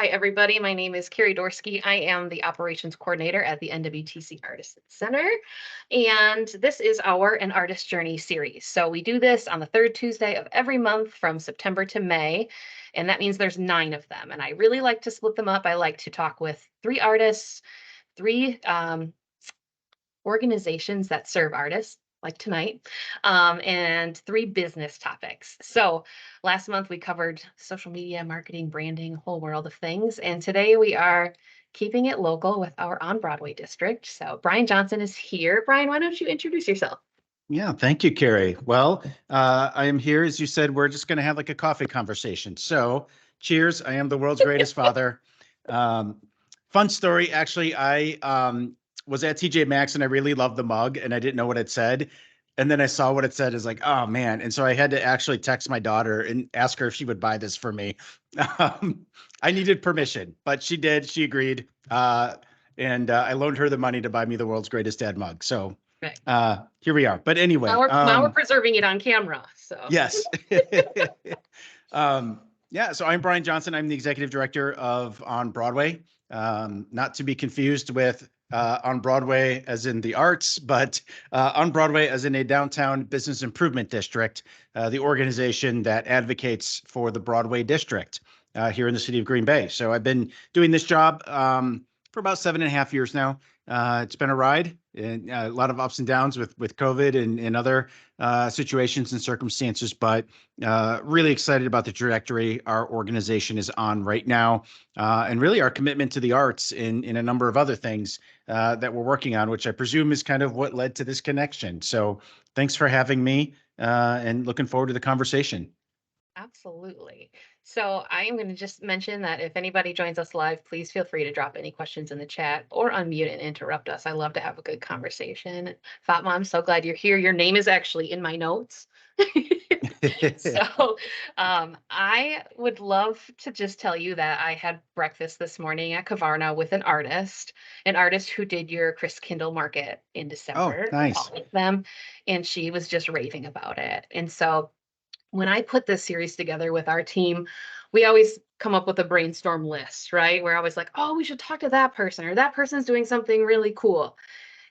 Hi, everybody. My name is Carrie Dorsky. I am the operations coordinator at the NWTC Artisan Center. And this is our An Artist Journey series. So we do this on the third Tuesday of every month from September to May. And that means there's 9 of them. And I really like to split them up. I like to talk with 3 artists, three organizations that serve artists, like tonight, and 3 business topics. So last month we covered social media, marketing, branding, a whole world of things. And today we are keeping it local with our on Broadway district. So Brian Johnson is here. Brian, why don't you introduce yourself? Yeah, thank you, Carrie. Well, I am here, as you said, we're just going to have like a coffee conversation. So cheers. I am the world's greatest father. Um, Fun story. Actually, I was at TJ Maxx and I really loved the mug and I didn't know what it said. And then I saw what it said is like, oh man. And so I had to actually text my daughter and ask her if she would buy this for me. Um, I needed permission, but she did. She agreed. And I loaned her the money to buy me the world's greatest dad mug. So Okay. here we are. But anyway, Now we're preserving it on camera. So yes. Yeah, so I'm Brian Johnson. I'm the executive director of On Broadway, not to be confused with On Broadway as in the arts, but On Broadway as in a downtown business improvement district, the organization that advocates for the Broadway district here in the city of Green Bay. So I've been doing this job for about 7.5 years now. It's been a ride and a lot of ups and downs with COVID and other situations and circumstances, but really excited about the trajectory our organization is on right now, and really our commitment to the arts in a number of other things that we're working on, which I presume is kind of what led to this connection. So thanks for having me, and looking forward to the conversation. absolutely. So I am going to just mention that if anybody joins us live, please feel free to drop any questions in the chat or unmute and interrupt us. I love to have a good conversation. Fatma, I'm so glad you're here. Your name is actually in my notes. So I would love to just tell you that I had breakfast this morning at Kavarna with an artist who did your Chris Kindle market in Oh, December with nice. all of them. And she was just raving about it. And so when I put this series together with our team, we always come up with a brainstorm list, right? We're always like, oh, we should talk to that person, or that person's doing something really cool.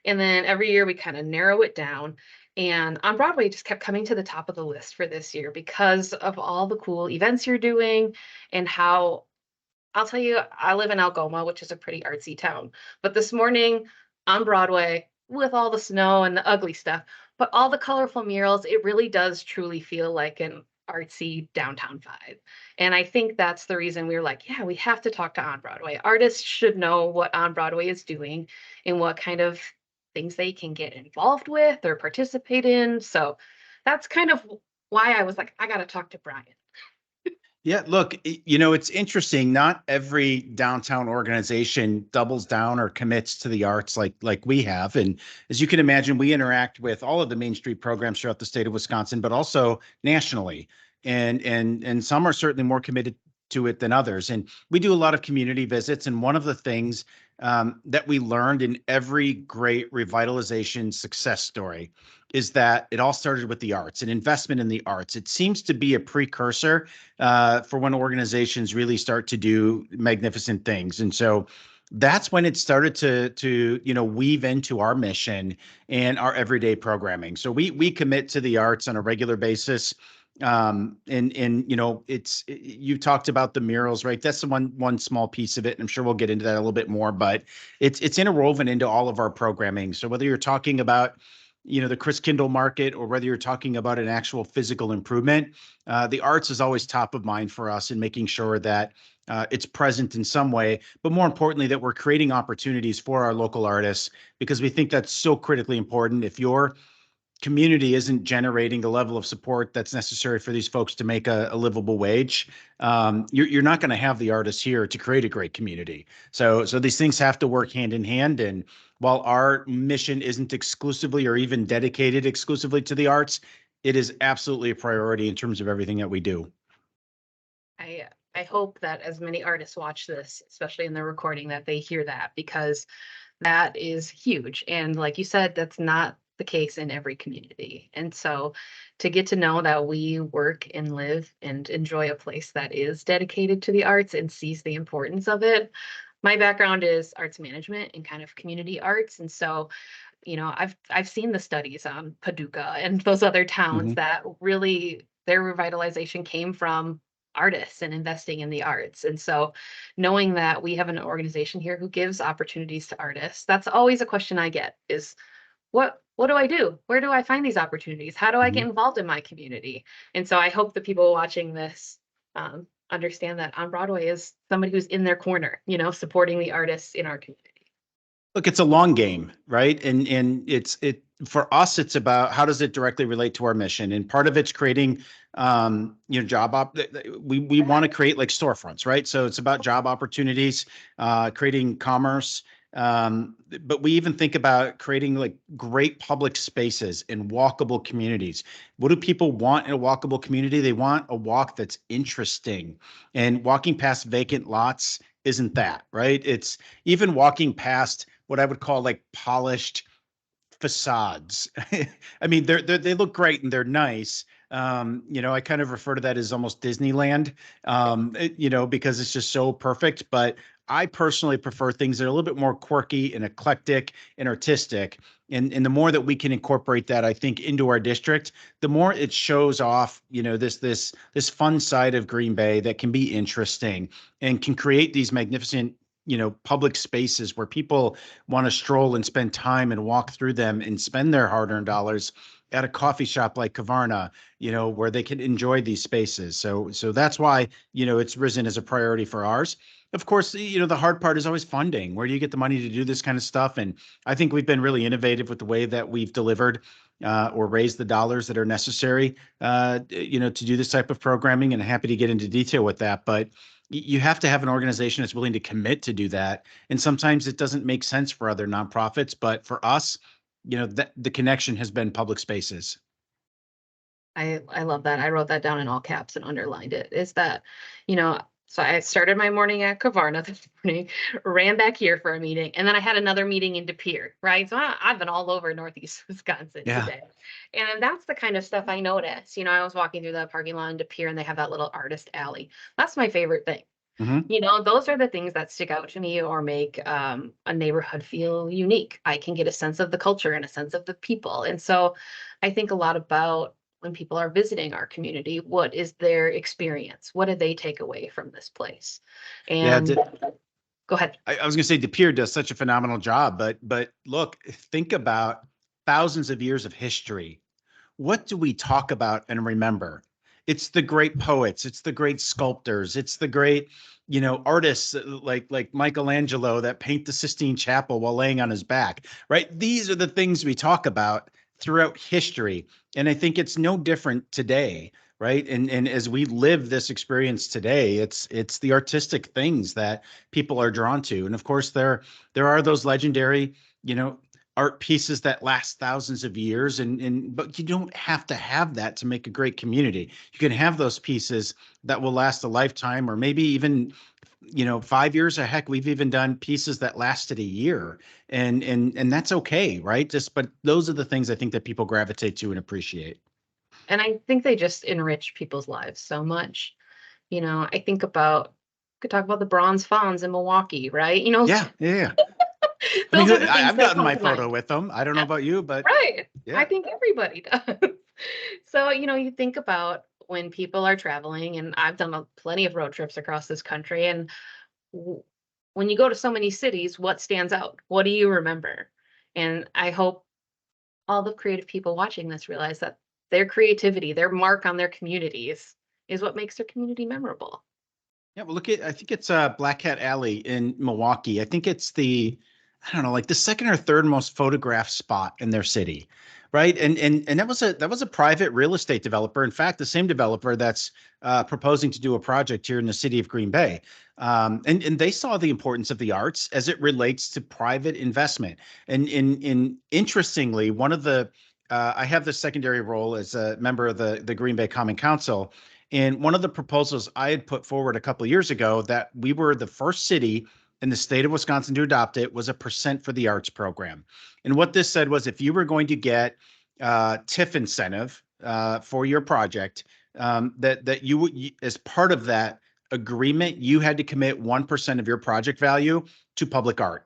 And then every year we kind of narrow it down. And On Broadway just kept coming to the top of the list for this year because of all the cool events you're doing and how I'll tell you, I live in Algoma, which is a pretty artsy town. But this morning on Broadway, with all the snow and the ugly stuff, but all the colorful murals, it really does truly feel like an artsy downtown vibe. And I think that's the reason we were like, yeah, we have to talk to On Broadway. Artists should know what On Broadway is doing and what kind of things they can get involved with or participate in. So that's kind of why I was like, I got to talk to Brian. Yeah, look, it's interesting. Not every downtown organization doubles down or commits to the arts like we have. And as you can imagine, we interact with all of the Main Street programs throughout the state of Wisconsin, but also nationally. And some are certainly more committed to it than others. And we do a lot of community visits. And one of the things that we learned in every great revitalization success story is that it all started with the arts, an investment in the arts. It seems to be a precursor for when organizations really start to do magnificent things. And so that's when it started to weave into our mission and our everyday programming. So we commit to the arts on a regular basis. And it's you talked about the murals, right? That's the one small piece of it. And I'm sure we'll get into that a little bit more, but it's interwoven into all of our programming. So whether you're talking about the Chris Kindle market, or whether you're talking about an actual physical improvement, the arts is always top of mind for us in making sure that it's present in some way, but more importantly, that we're creating opportunities for our local artists, because we think that's so critically important. If your community isn't generating the level of support that's necessary for these folks to make a livable wage, you're not going to have the artists here to create a great community. So these things have to work hand in hand. And while our mission isn't exclusively or even dedicated exclusively to the arts, it is absolutely a priority in terms of everything that we do. I hope that as many artists watch this, especially in the recording, that they hear that, because that is huge. And like you said, that's not the case in every community. And so to get to know that we work and live and enjoy a place that is dedicated to the arts and sees the importance of it. My background is arts management and kind of community arts. And so, I've seen the studies on Paducah and those other towns Mhm. that really their revitalization came from artists and investing in the arts. And so knowing that we have an organization here who gives opportunities to artists, that's always a question I get is what do I do? Where do I find these opportunities? How do I get Mhm. involved in my community? And so I hope the people watching this understand that On Broadway is somebody who's in their corner, supporting the artists in our community. Look, it's a long game, right? And it for us, it's about how does it directly relate to our mission? And part of it's creating job we want to create like storefronts, right? So it's about job opportunities, creating commerce. But we even think about creating like great public spaces in walkable communities. What do people want in a walkable community? They want a walk that's interesting. And walking past vacant lots isn't that, right? It's even walking past what I would call like polished facades. I mean, they look great and they're nice. I kind of refer to that as almost Disneyland, because it's just so perfect. But I personally prefer things that are a little bit more quirky and eclectic and artistic. And the more that we can incorporate that, I think, into our district, the more it shows off, this fun side of Green Bay that can be interesting and can create these magnificent, public spaces where people want to stroll and spend time and walk through them and spend their hard-earned dollars at a coffee shop like Kavarna, where they can enjoy these spaces. So that's why, it's risen as a priority for ours. Of course, the hard part is always funding. Where do you get the money to do this kind of stuff? And I think we've been really innovative with the way that we've delivered or raised the dollars that are necessary, to do this type of programming. And happy to get into detail with that. But you have to have an organization that's willing to commit to do that. And sometimes it doesn't make sense for other nonprofits, but for us, that the connection has been public spaces. I love that. I wrote that down in all caps and underlined it. Is that, you know, so I started my morning at Kavarna this morning, ran back here for a meeting, and then I had another meeting in De Pere, right? So I've been all over Northeast Wisconsin Yeah. today. And that's the kind of stuff I noticed. I was walking through the parking lot in De Pere and they have that little artist alley. That's my favorite thing. Hmm. Those are the things that stick out to me or make a neighborhood feel unique. I can get a sense of the culture and a sense of the people. And so I think a lot about when people are visiting our community, what is their experience? What do they take away from this place? Yeah. And go ahead. I was going to say DePere does such a phenomenal job, but look, think about thousands of years of history. What do we talk about and remember? It's the great poets, it's the great sculptors, it's the great, artists like Michelangelo that paint the Sistine Chapel while laying on his back, right? These are the things we talk about throughout history. And I think it's no different today, right? And as we live this experience today, it's the artistic things that people are drawn to. And of course, there are those legendary, art pieces that last thousands of years, and but you don't have to have that to make a great community. You can have those pieces that will last a lifetime or maybe even 5 years. Or heck, we've even done pieces that lasted a year, and that's okay, right? Just but those are the things I think that people gravitate to and appreciate. And I think they just enrich people's lives so much. I think about could talk about the bronze fawns in Milwaukee, right? Yeah, yeah, yeah. I mean, Those are the things I've that gotten come my to photo mind. with them. I don't know about you, but Right. I yeah. think everybody does. So, you think about when people are traveling, and I've done plenty of road trips across this country, and w- when you go to so many cities, what stands out? What do you remember? And I hope all the creative people watching this realize that their creativity, their mark on their communities is what makes their community memorable. Yeah, well, I think it's Black Cat Alley in Milwaukee. I think it's I don't know, like the second or third most photographed spot in their city, right? And that was a private real estate developer. In fact, the same developer that's proposing to do a project here in the city of Green Bay. And they saw the importance of the arts as it relates to private investment. And interestingly, one of the I have the secondary role as a member of the Green Bay Common Council. And one of the proposals I had put forward a couple of years ago that we were the first city in the state of Wisconsin to adopt it was a percent for the arts program. And what this said was if you were going to get TIF incentive for your project, that you would, as part of that agreement, you had to commit 1% of your project value to public art.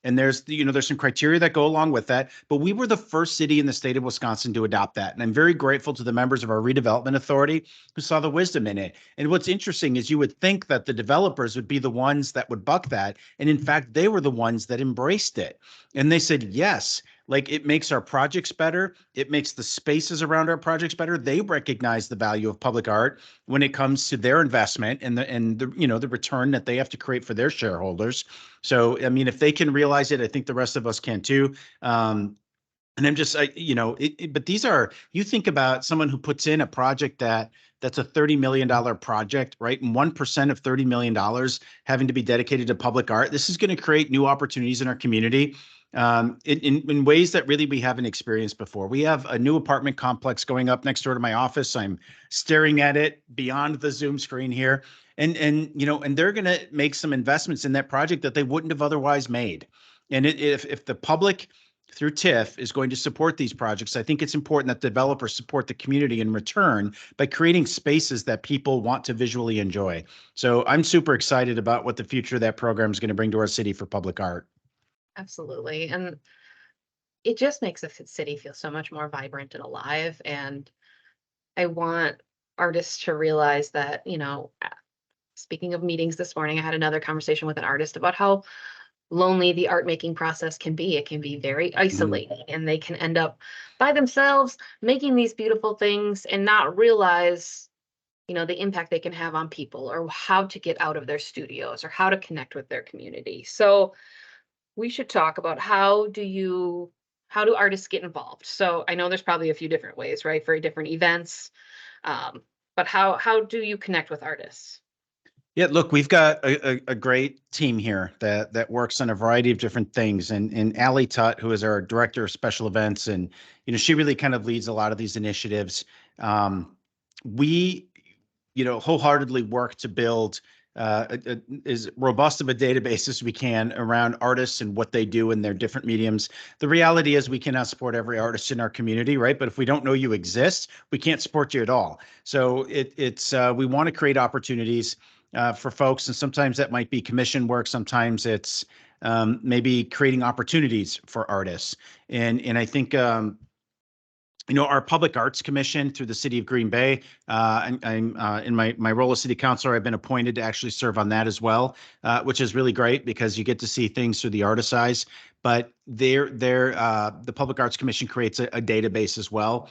And there's some criteria that go along with that. But we were the first city in the state of Wisconsin to adopt that. And I'm very grateful to the members of our redevelopment authority who saw the wisdom in it. And what's interesting is you would think that the developers would be the ones that would buck that. And in fact, they were the ones that embraced it. And they said, yes, like it makes our projects better. It makes the spaces around our projects better. They recognize the value of public art when it comes to their investment and the return that they have to create for their shareholders. So, I mean, if they can realize it, I think the rest of us can too. And I'm just, but you think about someone who puts in a project that's a $30 million project, right? And 1% of $30 million having to be dedicated to public art. This is going to create new opportunities in our community in ways that really we haven't experienced before. We have a new apartment complex going up next door to my office. I'm staring at it beyond the Zoom screen here. And they're going to make some investments in that project that they wouldn't have otherwise made. And if the public through TIF is going to support these projects, I think it's important that developers support the community in return by creating spaces that people want to visually enjoy. So I'm super excited about what the future of that program is going to bring to our city for public art. Absolutely. And it just makes the city feel so much more vibrant and alive. And I want artists to realize that, speaking of meetings this morning, I had another conversation with an artist about how lonely the art making process can be. It can be very isolating, and they can end up by themselves making these beautiful things and not realize, the impact they can have on people or how to get out of their studios or how to connect with their community. So we should talk about how do artists get involved? So I know there's probably a few different ways, right, for different events. But how do you connect with artists? Yeah, look, we've got a great team here that works on a variety of different things. And Allie Tutt, who is our director of special events, and she really kind of leads a lot of these initiatives. We wholeheartedly work to build as robust of a database as we can around artists and what they do in their different mediums. The reality is we cannot support every artist in our community, right? But if we don't know you exist, we can't support you at all. So we want to create opportunities for folks, and sometimes that might be commission work. Sometimes it's maybe creating opportunities for artists. And I think our Public Arts Commission through the City of Green Bay, I'm in my role as City Councilor, I've been appointed to actually serve on that as well, which is really great because you get to see things through the artist's eyes. But the Public Arts Commission creates a database as well,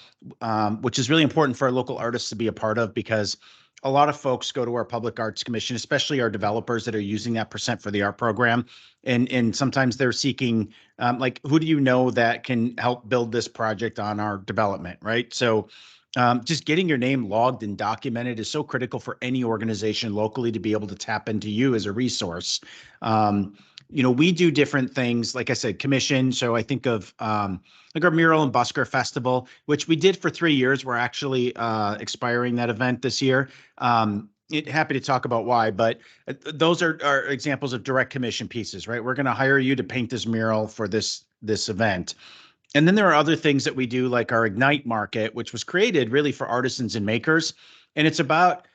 which is really important for our local artists to be a part of, because a lot of folks go to our Public Arts Commission, especially our developers that are using that percent for the art program. And sometimes they're seeking, who do you know that can help build this project on our development, right? So just getting your name logged and documented is so critical for any organization locally to be able to tap into you as a resource. We do different things, like I said, commission. So I think of like our Mural and Busker Festival, which we did for 3 years. We're actually expiring that event this year. Happy to talk about why, but those are examples of direct commission pieces, right? We're going to hire you to paint this mural for this event. And then there are other things that we do, like our Ignite Market, which was created really for artisans and makers. And it's about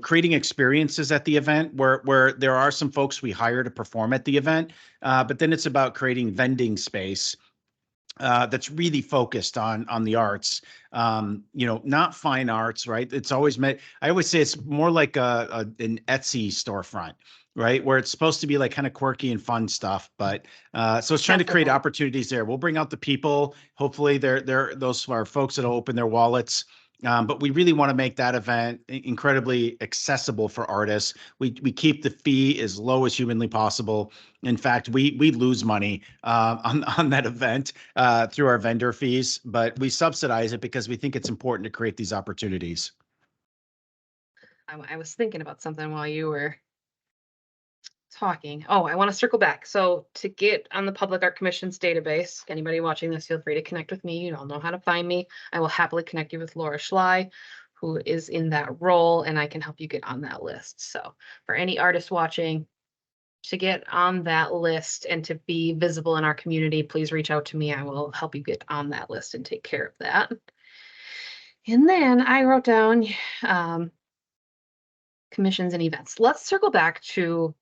creating experiences at the event where there are some folks we hire to perform at the event, but then it's about creating vending space that's really focused on the arts, not fine arts, right? It's always I always say it's more like an Etsy storefront, right? Where it's supposed to be like kind of quirky and fun stuff. But so it's trying to create opportunities there. We'll bring out the people. Hopefully those are folks that'll open their wallets. But we really want to make that event incredibly accessible for artists. We keep the fee as low as humanly possible. In fact, we lose money on that event through our vendor fees, but we subsidize it because we think it's important to create these opportunities. I was thinking about something while you were talking. Oh, I want to circle back. So to get on the Public Art Commission's database, anybody watching this, feel free to connect with me. You all know how to find me. I will happily connect you with Laura Schley, who is in that role, and I can help you get on that list. So for any artists watching, to get on that list and to be visible in our community, please reach out to me. I will help you get on that list and take care of that. And then I wrote down um, commissions and events. Let's circle back to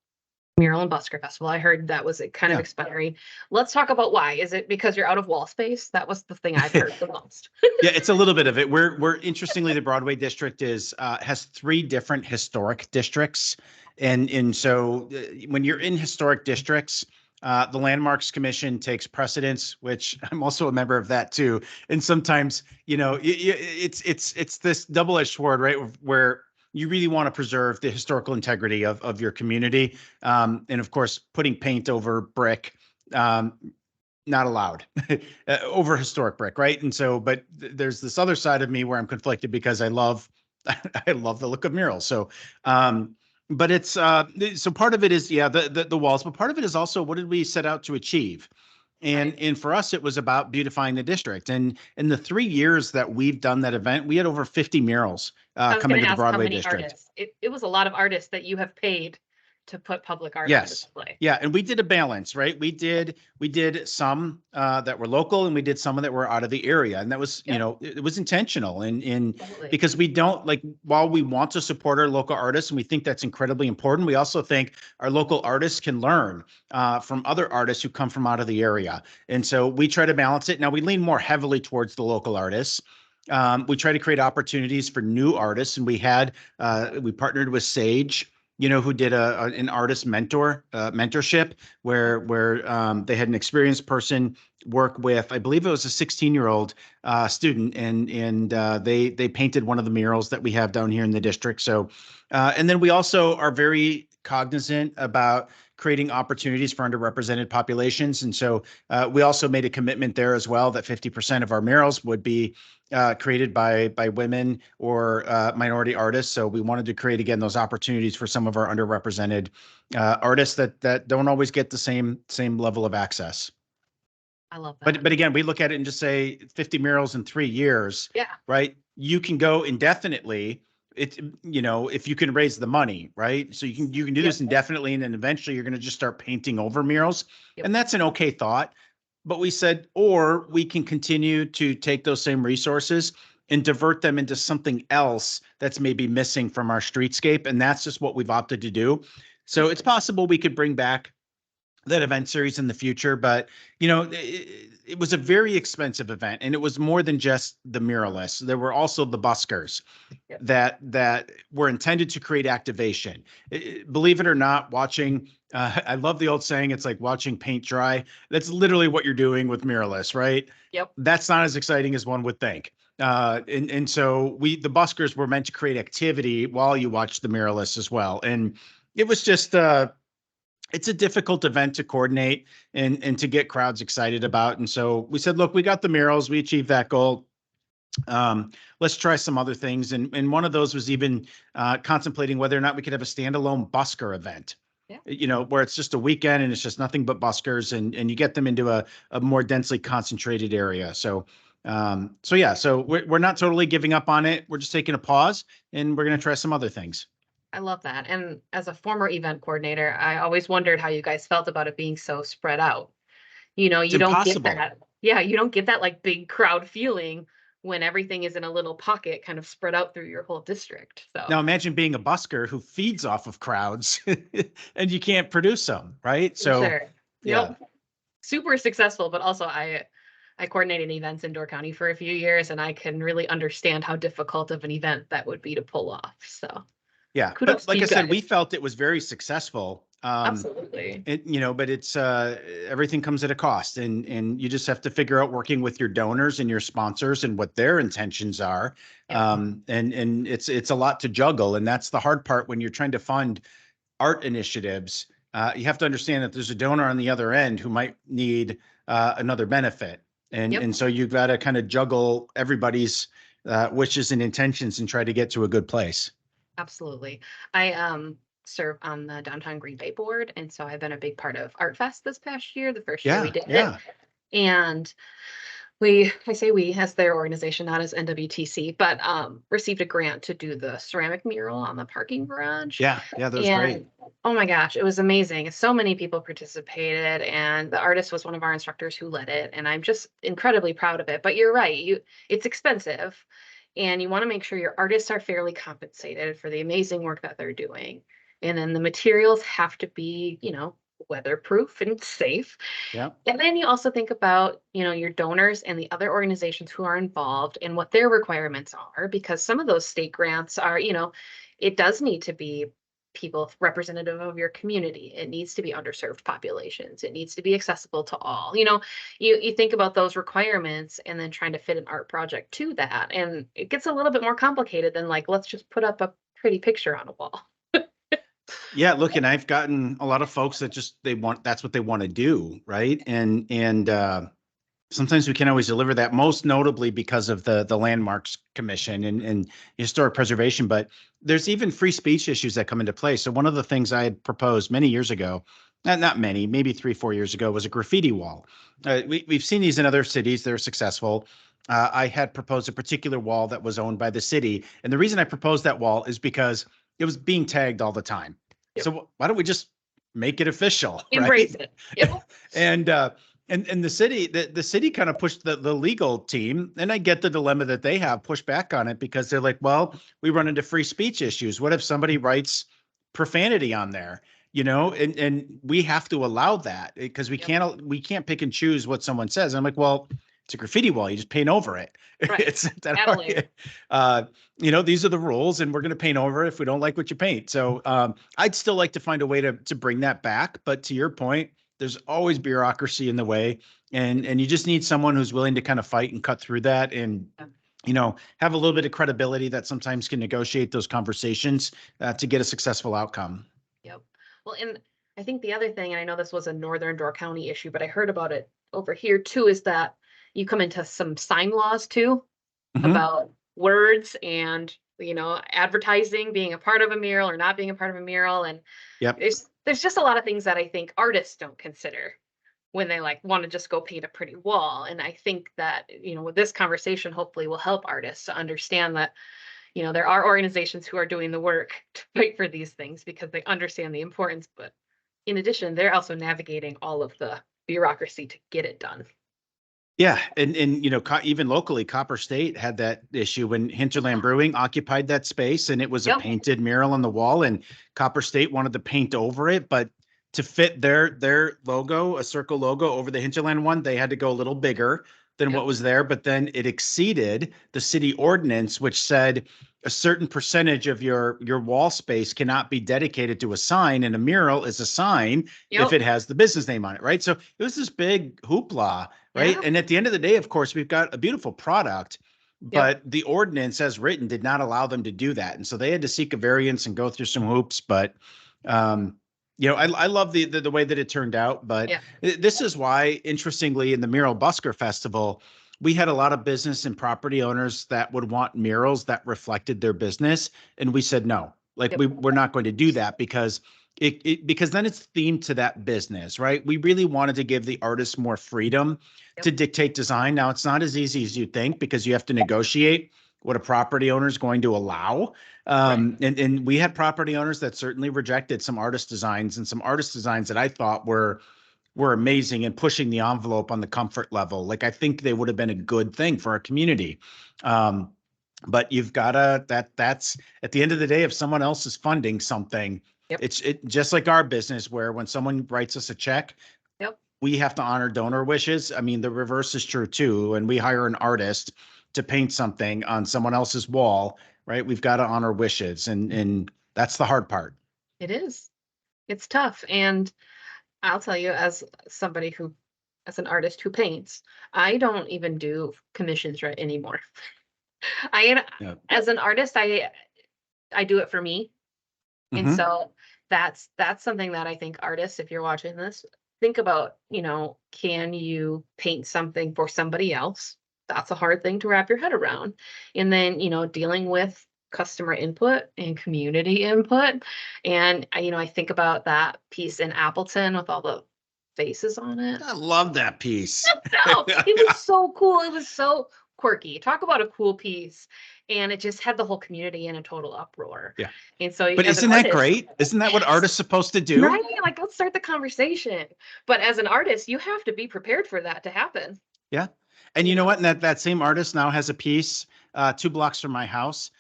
Mural and Busker Festival. I heard that was kind of Yeah. expiring. Let's talk about why. Is it because you're out of wall space? That was the thing I've heard the most. Yeah, it's a little bit of it. We're interestingly, the Broadway district is has three different historic districts, and so when you're in historic districts, the Landmarks Commission takes precedence, which I'm also a member of that too. And sometimes, it's this double-edged sword, right? Where you really want to preserve the historical integrity of your community, and of course, putting paint over brick. Not allowed over historic brick, right? And so, but there's this other side of me where I'm conflicted because I love, I love the look of murals. So, um, but it's so part of it is the walls, but part of it is also what did we set out to achieve? And Right. and for us, it was about beautifying the district. And in the 3 years that we've done that event, we had over 50 murals I was come going into to the ask how Broadway many district. artists. It was a lot of artists that you have paid to put public art on Yes. display. Yeah, and we did a balance, right? We did some that were local and we did some that were out of the area. And that was, Yep, it was intentional and totally. because we don't like while we want to support our local artists and we think that's incredibly important, we also think our local artists can learn from other artists who come from out of the area. And so we try to balance it. Now we lean more heavily towards the local artists. We try to create opportunities for new artists, and we partnered with Sage, who did an artist mentorship where they had an experienced person work with, I believe it was a 16-year-old student, and they painted one of the murals that we have down here in the district. So, and then we also are very cognizant about creating opportunities for underrepresented populations, and so we also made a commitment there as well that 50% of our murals would be created by women or minority artists. So we wanted to create again those opportunities for some of our underrepresented artists that don't always get the same level of access. I love that. But again, we look at it and just say 50 murals in 3 years, Yeah, right? You can go indefinitely. It if you can raise the money, right? So you can do yep, this indefinitely, and then eventually you're going to just start painting over murals, yep. and that's an okay thought. But we said, or we can continue to take those same resources and divert them into something else that's maybe missing from our streetscape, and that's just what we've opted to do. So it's possible we could bring back that event series in the future, but it was a very expensive event, and it was more than just the muralists. There were also the buskers Yep. that were intended to create activation. Believe it or not, watching I love the old saying, it's like watching paint dry. That's literally what you're doing with muralists, right? Yep. That's not as exciting as one would think. And so the buskers were meant to create activity while you watch the muralists as well. And it was just it's a difficult event to coordinate and to get crowds excited about. And so we said, look, we got the murals, we achieved that goal. Let's try some other things. And one of those was even contemplating whether or not we could have a standalone busker event, Yeah, where it's just a weekend and it's just nothing but buskers, and you get them into a more densely concentrated area. So yeah, so we're not totally giving up on it. We're just taking a pause, and we're going to try some other things. I love that. And as a former event coordinator, I always wondered how you guys felt about it being so spread out. It's You don't get impossible. that. Yeah, you don't get that like big crowd feeling when everything is in a little pocket kind of spread out through your whole district. Now So, imagine being a busker who feeds off of crowds and you can't produce them, right? for So sure. yeah, Yep. Super successful, but also I coordinated events in Door County for a few years and I can really understand how difficult of an event that would be to pull off. So, yeah. But kudos to like I you said, we guys. felt it was very successful. Absolutely. But it's everything comes at a cost, and you just have to figure out working with your donors and your sponsors and what their intentions are. Yep. And it's a lot to juggle, and that's the hard part when you're trying to fund art initiatives. You have to understand that there's a donor on the other end who might need another benefit, and Yep. and so you've got to kind of juggle everybody's wishes and intentions and try to get to a good place. Absolutely. I serve on the Downtown Green Bay board, and so I've been a big part of Art Fest this past year, the first year we Yeah, did it. yeah. And I say we as their organization, not as NWTC, but received a grant to do the ceramic mural on the parking garage. Yeah, yeah, that was great. And oh my gosh, it was amazing. So many people participated, and the artist was one of our instructors who led it. And I'm just incredibly proud of it. But you're right, it's expensive, and you want to make sure your artists are fairly compensated for the amazing work that they're doing. And then the materials have to be, weatherproof and safe. Yeah. And then you also think about, your donors and the other organizations who are involved and what their requirements are, because some of those state grants are, it does need to be people representative of your community. It needs to be underserved populations. It needs to be accessible to all. You think about those requirements and then trying to fit an art project to that. And it gets a little bit more complicated than like, let's just put up a pretty picture on a wall. Yeah, look, and I've gotten a lot of folks that just that's what they want to do, right? And sometimes we can't always deliver that, most notably because of the landmarks commission and historic preservation. But there's even free speech issues that come into play. So one of the things I had proposed many years ago, not many, maybe 3 4 years ago, was a graffiti wall. We've seen these in other cities that are successful. I had proposed a particular wall that was owned by the city, and the reason I proposed that wall is because it was being tagged all the time. Yep. So why don't we just make it official, Embrace right? it. Yep. And and the city kind of pushed the legal team, and I get the dilemma that they have, pushed back on it because they're like, well, we run into free speech issues. What if somebody writes profanity on there? And we have to allow that because Yep. we can't pick and choose what someone says. I'm like, well, it's a graffiti wall. You just paint over it. Right. It's not that Add a layer. hard. These are the rules, and we're going to paint over it if we don't like what you paint. So I'd still like to find a way to bring that back. But to your point, there's always bureaucracy in the way, and you just need someone who's willing to kind of fight and cut through that, and have a little bit of credibility that sometimes can negotiate those conversations to get a successful outcome. Yep. Well, and I think the other thing, and I know this was a Northern Door County issue, but I heard about it over here too, is that you come into some sign laws too Mhm. about words and, advertising being a part of a mural or not being a part of a mural. And Yep. there's just a lot of things that I think artists don't consider when they like want to just go paint a pretty wall. And I think that, with this conversation, hopefully will help artists to understand that, there are organizations who are doing the work to fight for these things because they understand the importance. But in addition, they're also navigating all of the bureaucracy to get it done. Yeah, and even locally, Copper State had that issue when Hinterland Brewing occupied that space, and it was a Yep. painted mural on the wall, and Copper State wanted to paint over it, but to fit their logo, a circle logo over the Hinterland one, they had to go a little bigger than Yep. what was there, but then it exceeded the city ordinance, which said a certain percentage of your wall space cannot be dedicated to a sign, and a mural is a sign if Yep. it has the business name on it, right? So it was this big hoopla, right? Yeah. And at the end of the day, of course, we've got a beautiful product, Yep. but the ordinance as written did not allow them to do that. And so they had to seek a variance and go through some hoops. But I love the way that it turned out. But Yeah. this is why, interestingly, in the Mural Busker Festival, we had a lot of business and property owners that would want murals that reflected their business. And we said no. Like Yep. we're not going to do that because because then it's themed to that business, right? We really wanted to give the artists more freedom Yep. to dictate design. Now it's not as easy as you think because you have to negotiate what a property owner is going to allow. Right. And we had property owners that certainly rejected some artist designs, and some artist designs that I thought were amazing and pushing the envelope on the comfort level. Like I think they would have been a good thing for our community. But you've got to that's at the end of the day, if someone else is funding something, Yep. it's just like our business where when someone writes us a check, Yep. we have to honor donor wishes. I mean, the reverse is true too. When we hire an artist to paint something on someone else's wall, right? We've got to honor wishes, and that's the hard part. It is. It's tough. And I'll tell you, as an artist who paints, I don't even do commissions right anymore. I, Yeah. as an artist, I do it for me. And Mhm. so that's something that I think artists, if you're watching this, think about, can you paint something for somebody else? That's a hard thing to wrap your head around. And then, dealing with customer input and community input. And I think about that piece in Appleton with all the faces on it. I love that piece. No, it was so cool. It was so quirky. Talk about a cool piece. And it just had the whole community in a total uproar. Yeah. And so But as an isn't that artist, great? Isn't that what art is yes, supposed to do? right? Like, let's start the conversation. But as an artist, you have to be prepared for that to happen. Yeah. And You you know know, what? And that same artist now has a piece 2 blocks from my house,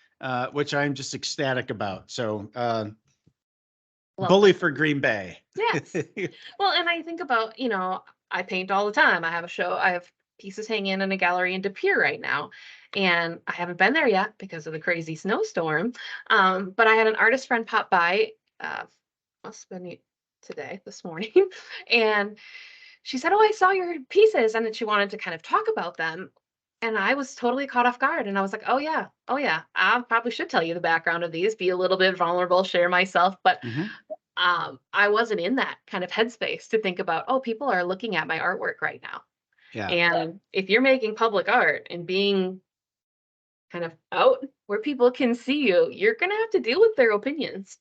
which I'm just ecstatic about. So love bully that. for Green Bay. Yes. Well, and I think about, I paint all the time. I have pieces hanging in a gallery in De Pere right now. And I haven't been there yet because of the crazy snowstorm. But I had an artist friend pop by, must have been today, this morning. And she said, "Oh, I saw your pieces." And then she wanted to kind of talk about them. And I was totally caught off guard. And I was like, "Oh, yeah. Oh, yeah. I probably should tell you the background of these, be a little bit vulnerable, share myself." But Mhm. I wasn't in that kind of headspace to think about, oh, people are looking at my artwork right now. Yeah. And if you're making public art and being kind of out where people can see you, you're going to have to deal with their opinions.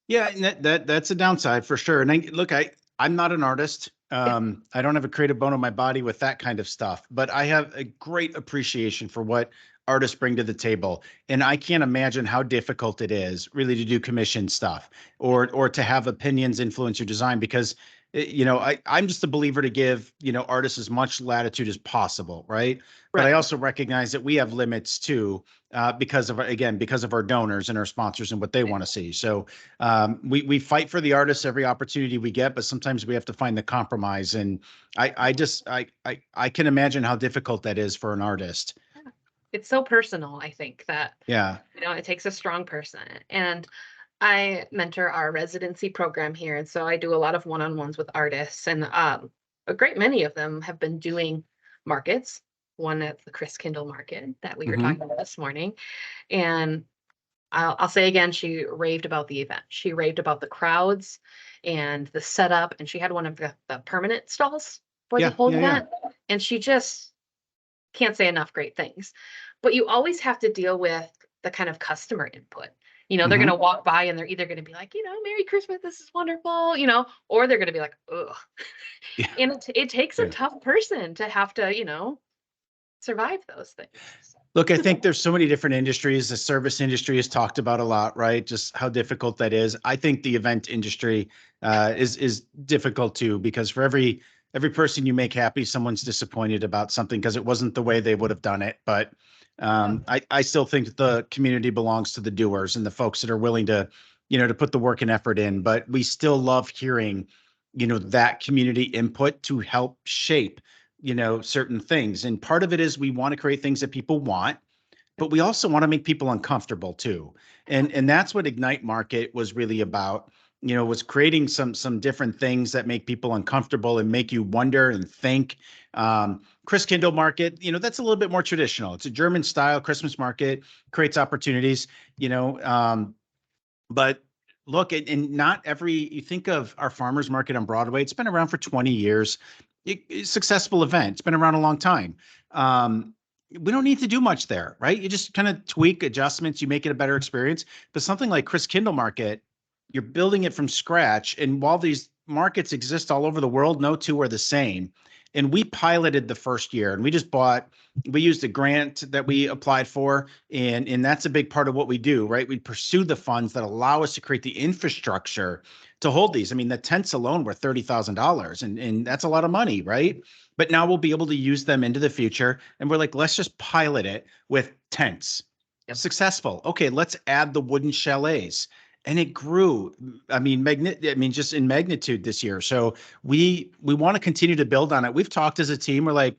Yeah, and that's a downside for sure. And I'm not an artist. I don't have a creative bone in my body with that kind of stuff, but I have a great appreciation for what artists bring to the table. And I can't imagine how difficult it is really to do commission stuff or to have opinions influence your design because I'm just a believer to give, artists as much latitude as possible, right? But I Right. also recognize that we have limits too, because of our donors and our sponsors and what they want to see. So we fight for the artists every opportunity we get, but sometimes we have to find the compromise. And I can imagine how difficult that is for an artist. Yeah. It's so personal, I think, that, Yeah. it takes a strong person. And I mentor our residency program here. And so I do a lot of one on ones with artists. And a great many of them have been doing markets, one at the Chris Kindle market that we were Hmm. talking about this morning. And I'll say again, she raved about the event. She raved about the crowds and the setup. And she had one of the permanent stalls for the Yeah. whole Yeah. Yeah. event. And she just can't say enough great things. But you always have to deal with the kind of customer input. They're going to Hmm. walk by and they're either going to be like, "Merry Christmas, this is wonderful," or they're going to be like, "Ugh." Yeah. And it takes a Yeah. tough person to have to, survive those things. Look, I think there's so many different industries. The service industry is talked about a lot, right? Just how difficult that is. I think the event industry is difficult too, because for every person you make happy, someone's disappointed about something because it wasn't the way they would have done it. But Yeah. I still think that the community belongs to the doers and the folks that are willing to put the work and effort in. But we still love hearing, that community input to help shape certain things. And part of it is we want to create things that people want, but we also want to make people uncomfortable too. And that's what Ignite Market was really about, was creating some different things that make people uncomfortable and make you wonder and think. Chris Kindle Market, that's a little bit more traditional. It's a German style Christmas market, creates opportunities, but look, and not you think of our farmers market on Broadway, it's been around for 20 years. Successful event. It's been around a long time. We don't need to do much there, right? You just kind of tweak adjustments, you make it a better experience. But something like Chris Kindle Market, you're building it from scratch. And while these markets exist all over the world, no two are the same. And we piloted the first year and we used a grant that we applied for. And that's a big part of what we do, right? We pursue the funds that allow us to create the infrastructure to hold these. I mean, the tents alone were $30,000 and that's a lot of money, right? But now we'll be able to use them into the future. And we're like, let's just pilot it with tents. Yep. Successful. Okay, let's add the wooden chalets. And it grew. I mean, just in magnitude this year. So we want to continue to build on it. We've talked as a team. We're like,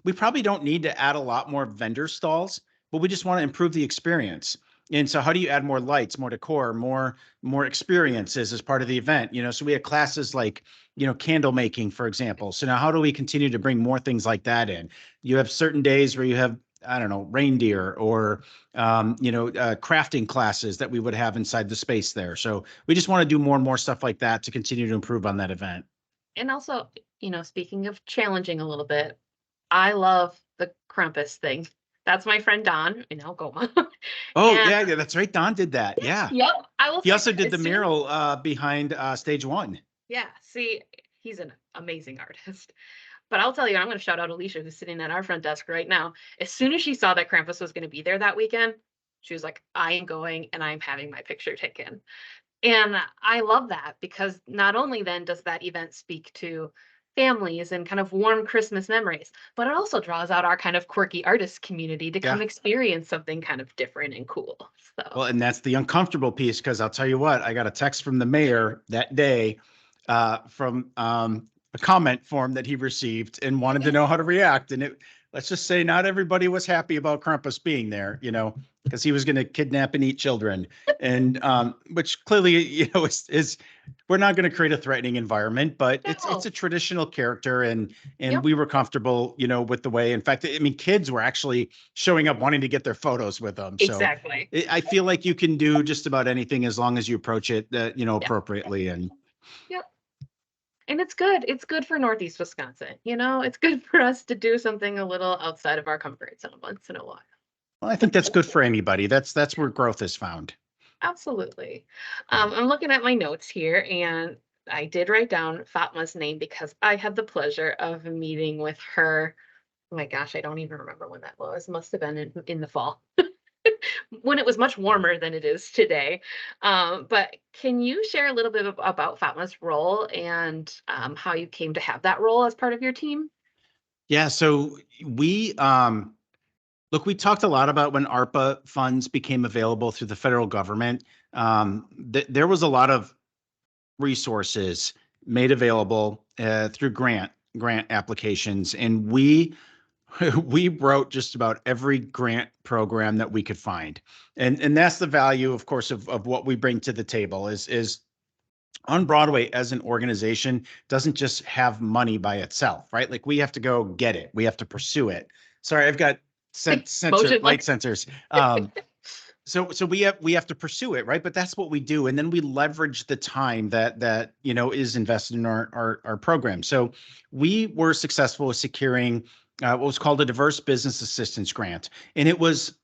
we probably don't need to add a lot more vendor stalls, but we just want to improve the experience. And so how do you add more lights, more decor, more experiences as part of the event? So we have classes like, candle making, for example. So now how do we continue to bring more things like that in? You have certain days where you have, I don't know, reindeer or, crafting classes that we would have inside the space there. So we just want to do more and more stuff like that to continue to improve on that event. And also, speaking of challenging a little bit, I love the Krampus thing. That's my friend Don, Goma. Oh, And yeah, yeah, that's right. Don did that. Yeah. yep, I will He say also did as the soon mural behind stage one. yeah, see, He's an amazing artist. But I'll tell you, I'm going to shout out Alicia, who's sitting at our front desk right now. As soon as she saw that Krampus was going to be there that weekend, she was like, I am going and I'm having my picture taken. And I love that because not only then does that event speak to families and kind of warm Christmas memories, but it also draws out our kind of quirky artist community to come Yeah. experience something kind of different and cool. So, Well, and that's the uncomfortable piece because I'll tell you what, I got a text from the mayor that day from a comment form that he received and wanted to know how to react. And let's just say not everybody was happy about Krampus being there, because he was going to kidnap and eat children. And which clearly, is we're not going to create a threatening environment, but it's no. a traditional character and Yep, we were comfortable, with the way. In fact, I mean, kids were actually showing up wanting to get their photos with them. So exactly. I feel like you can do just about anything as long as you approach it, Yeah. appropriately. And Yep. And it's good. It's good for Northeast Wisconsin. It's good for us to do something a little outside of our comfort zone once in a while. well, I think that's good for anybody. That's where growth is found. Absolutely. I'm looking at my notes here, and I did write down Fatma's name because I had the pleasure of meeting with her. Oh my gosh, I don't even remember when that was. Must have been in the fall when it was much warmer than it is today. But can you share a little bit about Fatma's role and how you came to have that role as part of your team? Yeah. So we look, we talked a lot about when ARPA funds became available through the federal government. There was a lot of resources made available through grant applications, and we we wrote just about every grant program that we could find. And that's the value, of course, of what we bring to the table is on Broadway as an organization doesn't just have money by itself, right? Like we have to go get it. We have to pursue it. Sorry, I've got Motion light like sensors. So we have to pursue it, right? But that's what we do, and then we leverage the time that is invested in our program. So we were successful with securing what was called a diverse business assistance grant, and it was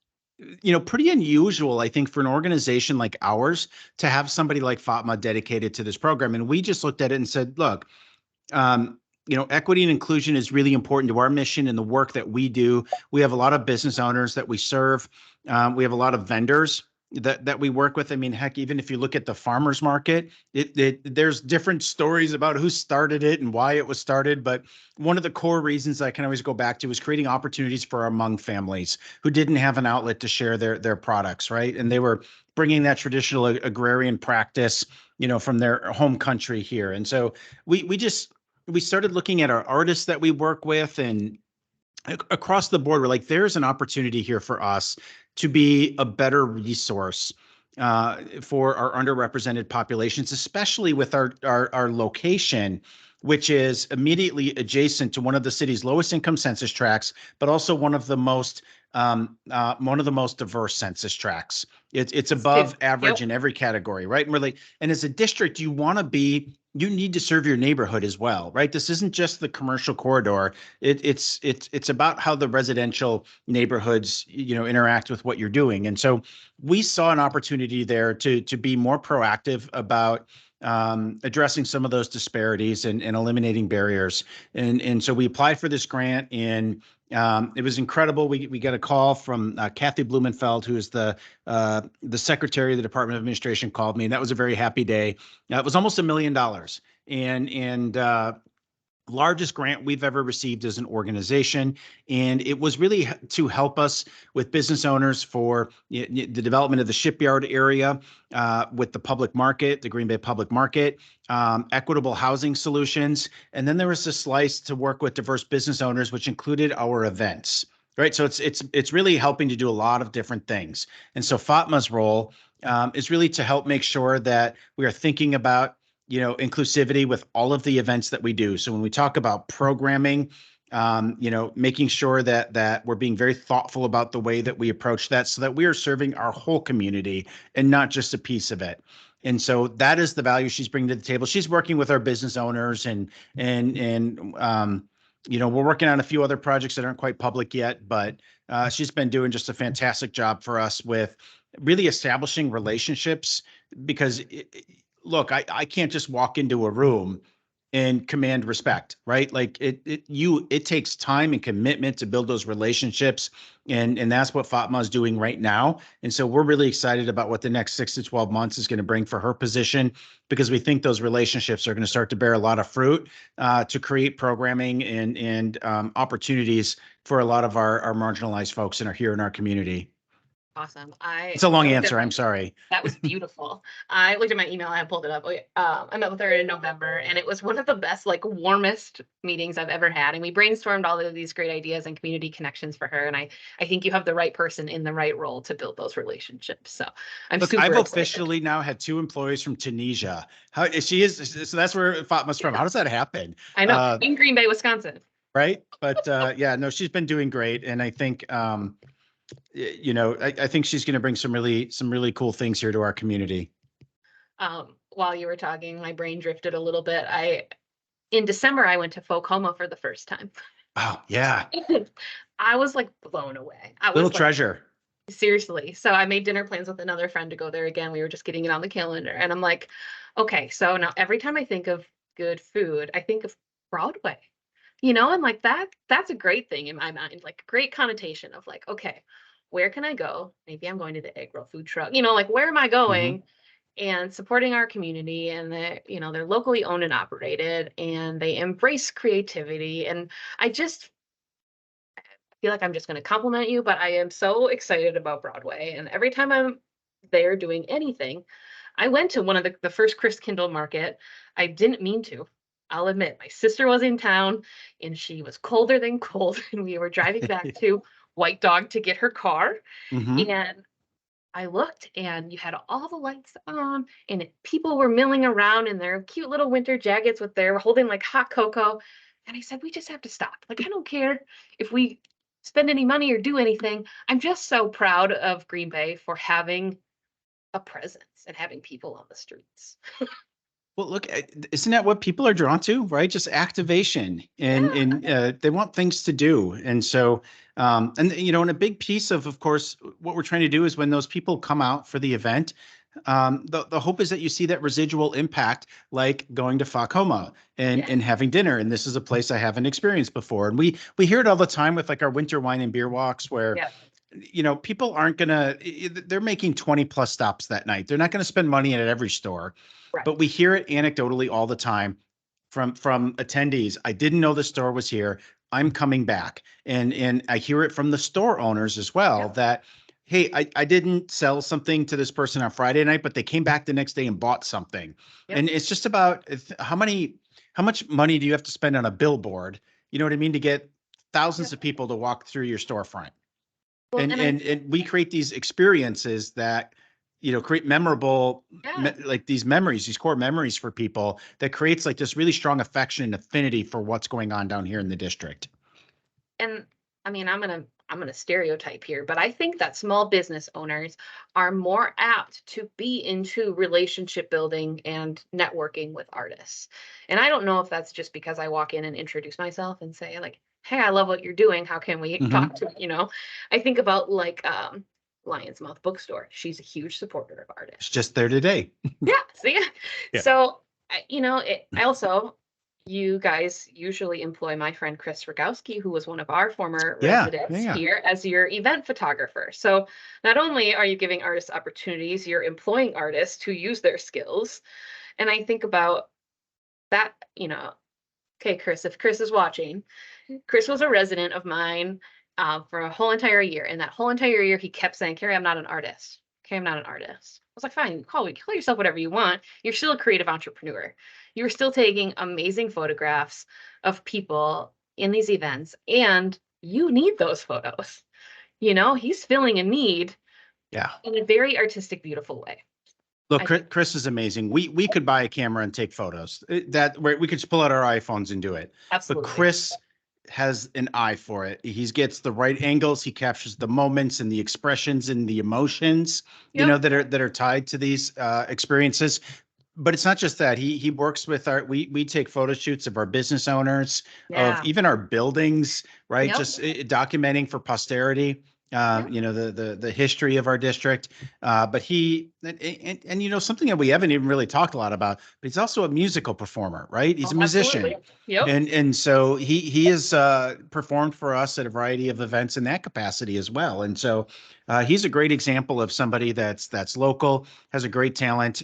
pretty unusual, I think, for an organization like ours to have somebody like Fatma dedicated to this program. And we just looked at it and said, look, equity and inclusion is really important to our mission and the work that we do. We have a lot of business owners that we serve. We have a lot of vendors that we work with. I mean, heck, even if you look at the farmers market, there's different stories about who started it and why it was started. But one of the core reasons I can always go back to is creating opportunities for our Hmong families who didn't have an outlet to share their products, right? And they were bringing that traditional agrarian practice, from their home country here. And so we started looking at our artists that we work with and across the board, we're like, there's an opportunity here for us to be a better resource for our underrepresented populations, especially with our location, which is immediately adjacent to one of the city's lowest income census tracts, but also one of the most diverse census tracts. It's above average Yep. in every category, right? And we're like, and as a district, you need to serve your neighborhood as well, right? This isn't just the commercial corridor. It's about how the residential neighborhoods, interact with what you're doing. And so we saw an opportunity there to be more proactive about addressing some of those disparities and eliminating barriers. And so we applied for this grant, and it was incredible. We got a call from Kathy Blumenfeld, who is the secretary of the Department of Administration, called me, and that was a very happy day. It was almost $1 million, and largest grant we've ever received as an organization. And it was really to help us with business owners for the development of the shipyard area, with the public market, the Green Bay public market, equitable housing solutions. And then there was a slice to work with diverse business owners, which included our events. Right. So it's really helping to do a lot of different things. And so Fatma's role is really to help make sure that we are thinking about inclusivity with all of the events that we do. So when we talk about programming, making sure that we're being very thoughtful about the way that we approach that so that we are serving our whole community and not just a piece of it. And so that is the value she's bringing to the table. She's working with our business owners and we're working on a few other projects that aren't quite public yet, but she's been doing just a fantastic job for us with really establishing relationships because look, I can't just walk into a room and command respect, right? Like it takes time and commitment to build those relationships. And that's what Fatma is doing right now. And so we're really excited about what the next 6 to 12 months is going to bring for her position, because we think those relationships are going to start to bear a lot of fruit to create programming and opportunities for a lot of our marginalized folks here in our community. Awesome. It's a long I looked at answer. my I'm sorry. That was beautiful. I looked at my email. I pulled it up. I met with her in November, and it was one of the best, like warmest meetings I've ever had. And we brainstormed all of these great ideas and community connections for her. And I think you have the right person in the right role to build those relationships. So I'm Look, I've super excited. officially now had 2 employees from Tunisia. How she is, so that's where Fatma's from. How does that happen? I know, in Green Bay, Wisconsin. Right. But yeah, no, she's been doing great. And I think I think she's going to bring some really cool things here to our community. While you were talking, my brain drifted a little bit. In December, I went to Folcoma for the first time. Oh, yeah. I was like blown away. I was Little like, treasure. seriously. So I made dinner plans with another friend to go there again. We were just getting it on the calendar. And I'm like, okay, so now every time I think of good food, I think of Broadway. And like that's a great thing in my mind, like great connotation of like, okay, where can I go? Maybe I'm going to the egg roll food truck, like where am I Mhm. going? And supporting our community, and they're locally owned and operated, and they embrace creativity. And I just feel like I'm just going to compliment you, but I am so excited about Broadway. And every time I'm there doing anything, I went to one of the first Chris Kindle market. I didn't mean to. I'll admit, my sister was in town and she was colder than cold. And we were driving back to White Dog to get her car. Mhm. And I looked and you had all the lights on, and people were milling around in their cute little winter jackets with their holding like hot cocoa. And I said, we just have to stop. Like, I don't care if we spend any money or do anything. I'm just so proud of Green Bay for having a presence and having people on the streets. Well, look, isn't that what people are drawn to, right? Just activation, and Yeah. they want things to do. And so, and a big piece of course, what we're trying to do is when those people come out for the event, the hope is that you see that residual impact, like going to Fakoma and Yeah. and having dinner. And this is a place I haven't experienced before. And we hear it all the time with like our winter wine and beer walks, where Yeah. people aren't gonna, they're making 20 plus stops that night. They're not going to spend money at every store, Right. but we hear it anecdotally all the time from attendees. I didn't know the store was here. I'm coming back. And I hear it from the store owners as well, Yeah. that, hey, I didn't sell something to this person on Friday night, but they came back the next day and bought something. Yep. And it's just about how much money do you have to spend on a billboard? You know what I mean? To get thousands Yep. of people to walk through your storefront. Well, and and I and and we create these experiences that create memorable, yeah. like these memories, these core memories for people, that creates like this really strong affection and affinity for what's going on down here in the district. And I mean, I'm gonna stereotype here, but I think that small business owners are more apt to be into relationship building and networking with artists. And I don't know if that's just because I walk in and introduce myself and say like, "Hey, I love what you're doing. How can we talk Hmm. to?" I think about like Lion's Mouth Bookstore. She's a huge supporter of It's artists. just there today. Yeah. See, Yeah. so I also, you guys usually employ my friend Chris Rogowski, who was one of our former Yeah. Yeah. residents Yeah. here, as your event photographer. So not only are you giving artists opportunities, you're employing artists to use their skills. And I think about that, okay, Chris, if Chris is watching, Chris was a resident of mine for a whole entire year. And that whole entire year, he kept saying, Carrie, I'm not an artist. Okay, I'm not an artist. I was like, fine, call yourself whatever you want. You're still a creative entrepreneur. You're still taking amazing photographs of people in these events, and you need those photos. He's filling a need Yeah. in a very artistic, beautiful way. Look, I think Chris is amazing. We could buy a camera and take photos. That where we could just pull out our iPhones and do it. But absolutely. Chris has an eye for it. He gets the right angles. He captures the moments and the expressions and the emotions, Yep. that are tied to these experiences. But it's not just that. He works with we take photo shoots of our business owners, of Yeah. even our buildings, right? Yep. Just documenting for posterity. Yeah. the history of our district. But and something that we haven't even really talked a lot about, but he's also a musical performer, right? He's Oh, a musician. absolutely. Yep. And so he has performed for us at a variety of events in that capacity as well. And so he's a great example of somebody that's local, has a great talent.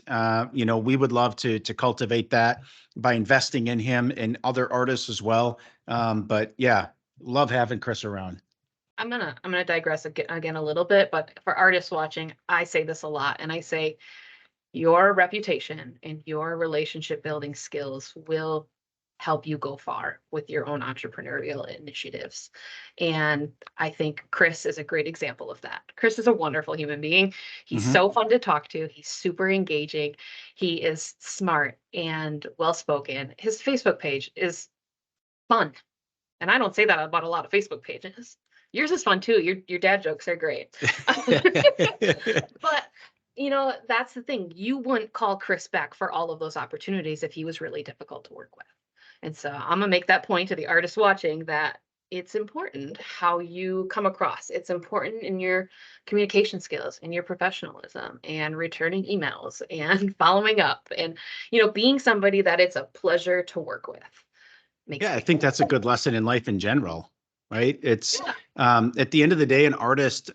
We would love to cultivate that by investing in him and other artists as well. But yeah, love having Chris around. I'm gonna digress again a little bit, but for artists watching, I say this a lot, and I say your reputation and your relationship building skills will help you go far with your own entrepreneurial initiatives. And I think Chris is a great example of that. Chris is a wonderful human being. He's Hmm. so fun to talk to. He's super engaging. He is smart and well spoken. His Facebook page is fun. And I don't say that about a lot of Facebook pages. Yours is fun too. Your dad jokes are great. But that's the thing. You wouldn't call Chris back for all of those opportunities if he was really difficult to work with. And so I'm gonna make that point to the artists watching that it's important how you come across. It's important in your communication skills and your professionalism and returning emails and following up and being somebody that it's a pleasure to work with makes Yeah, a I big think that's a good lesson in life in general, right? It's yeah. at the end of the day, an artist,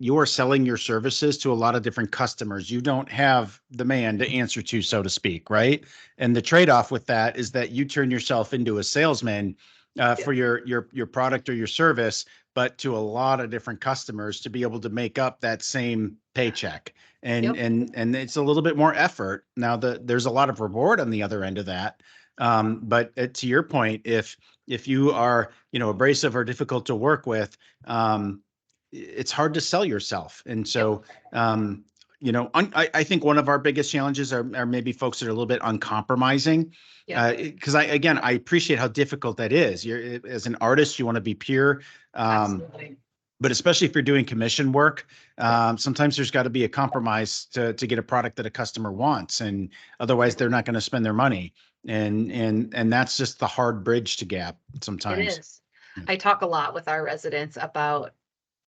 you are selling your services to a lot of different customers. You don't have the man to answer to, so to speak, right? And the trade-off with that is that you turn yourself into a salesman Yeah. for your product or your service, but to a lot of different customers to be able to make up that same paycheck. And Yep. and it's a little bit more effort. Now there's a lot of reward on the other end of that. But to your point, if you are abrasive or difficult to work with, it's hard to sell yourself. And Yep. so, I think one of our biggest challenges are maybe folks that are a little bit uncompromising. Yep. Because I appreciate how difficult that is. You're as an artist, you want to be pure. Um, Absolutely. but especially if you're doing commission work, Yep. sometimes there's got to be a compromise to get a product that a customer wants, and otherwise Yep. they're not going to spend their money. And that's just the hard bridge to gap It sometimes. is. I talk a lot with our residents about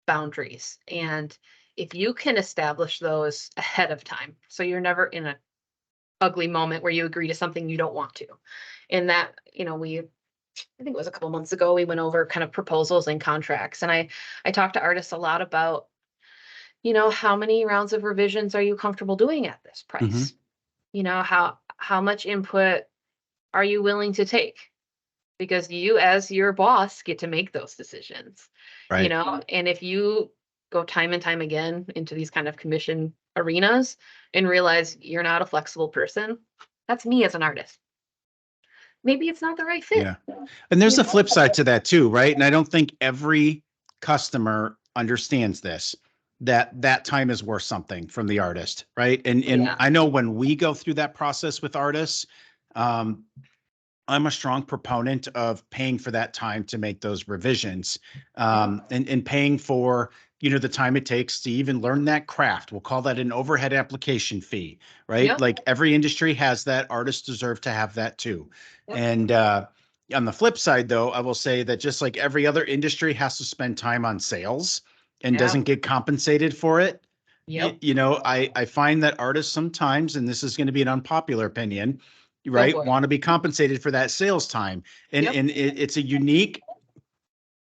boundaries. And if you can establish those ahead of time, so you're never in an ugly moment where you agree to something you don't want to. And that, I think it was a couple months ago, we went over kind of proposals and contracts. And I talked to artists a lot about, how many rounds of revisions are you comfortable doing at this Hmm. price? How much input are you willing to take? Because you as your boss get to make those decisions, Right. and if you go time and time again into these kind of commission arenas and realize you're not a flexible person, that's me as an artist. Maybe it's not the right fit. Yeah. And there's you a know flip side to that too, right? And I don't think every customer understands this, that that time is worth something from the artist, right? And yeah. I know when we go through that process with artists, um, I'm a strong proponent of paying for that time to make those revisions, Yep. and paying for the time it takes to even learn that craft. We'll call that an overhead application fee, right? Yep. Like every industry has that. Artists deserve to have that too. Yep. And on the flip side, though, I will say that just like every other industry has to spend time on sales and Yeah. doesn't get compensated for it. Yep. I find that artists sometimes, and this is going to be an unpopular opinion, Go right, for it. want to be compensated for that sales time. And Yep. it's a unique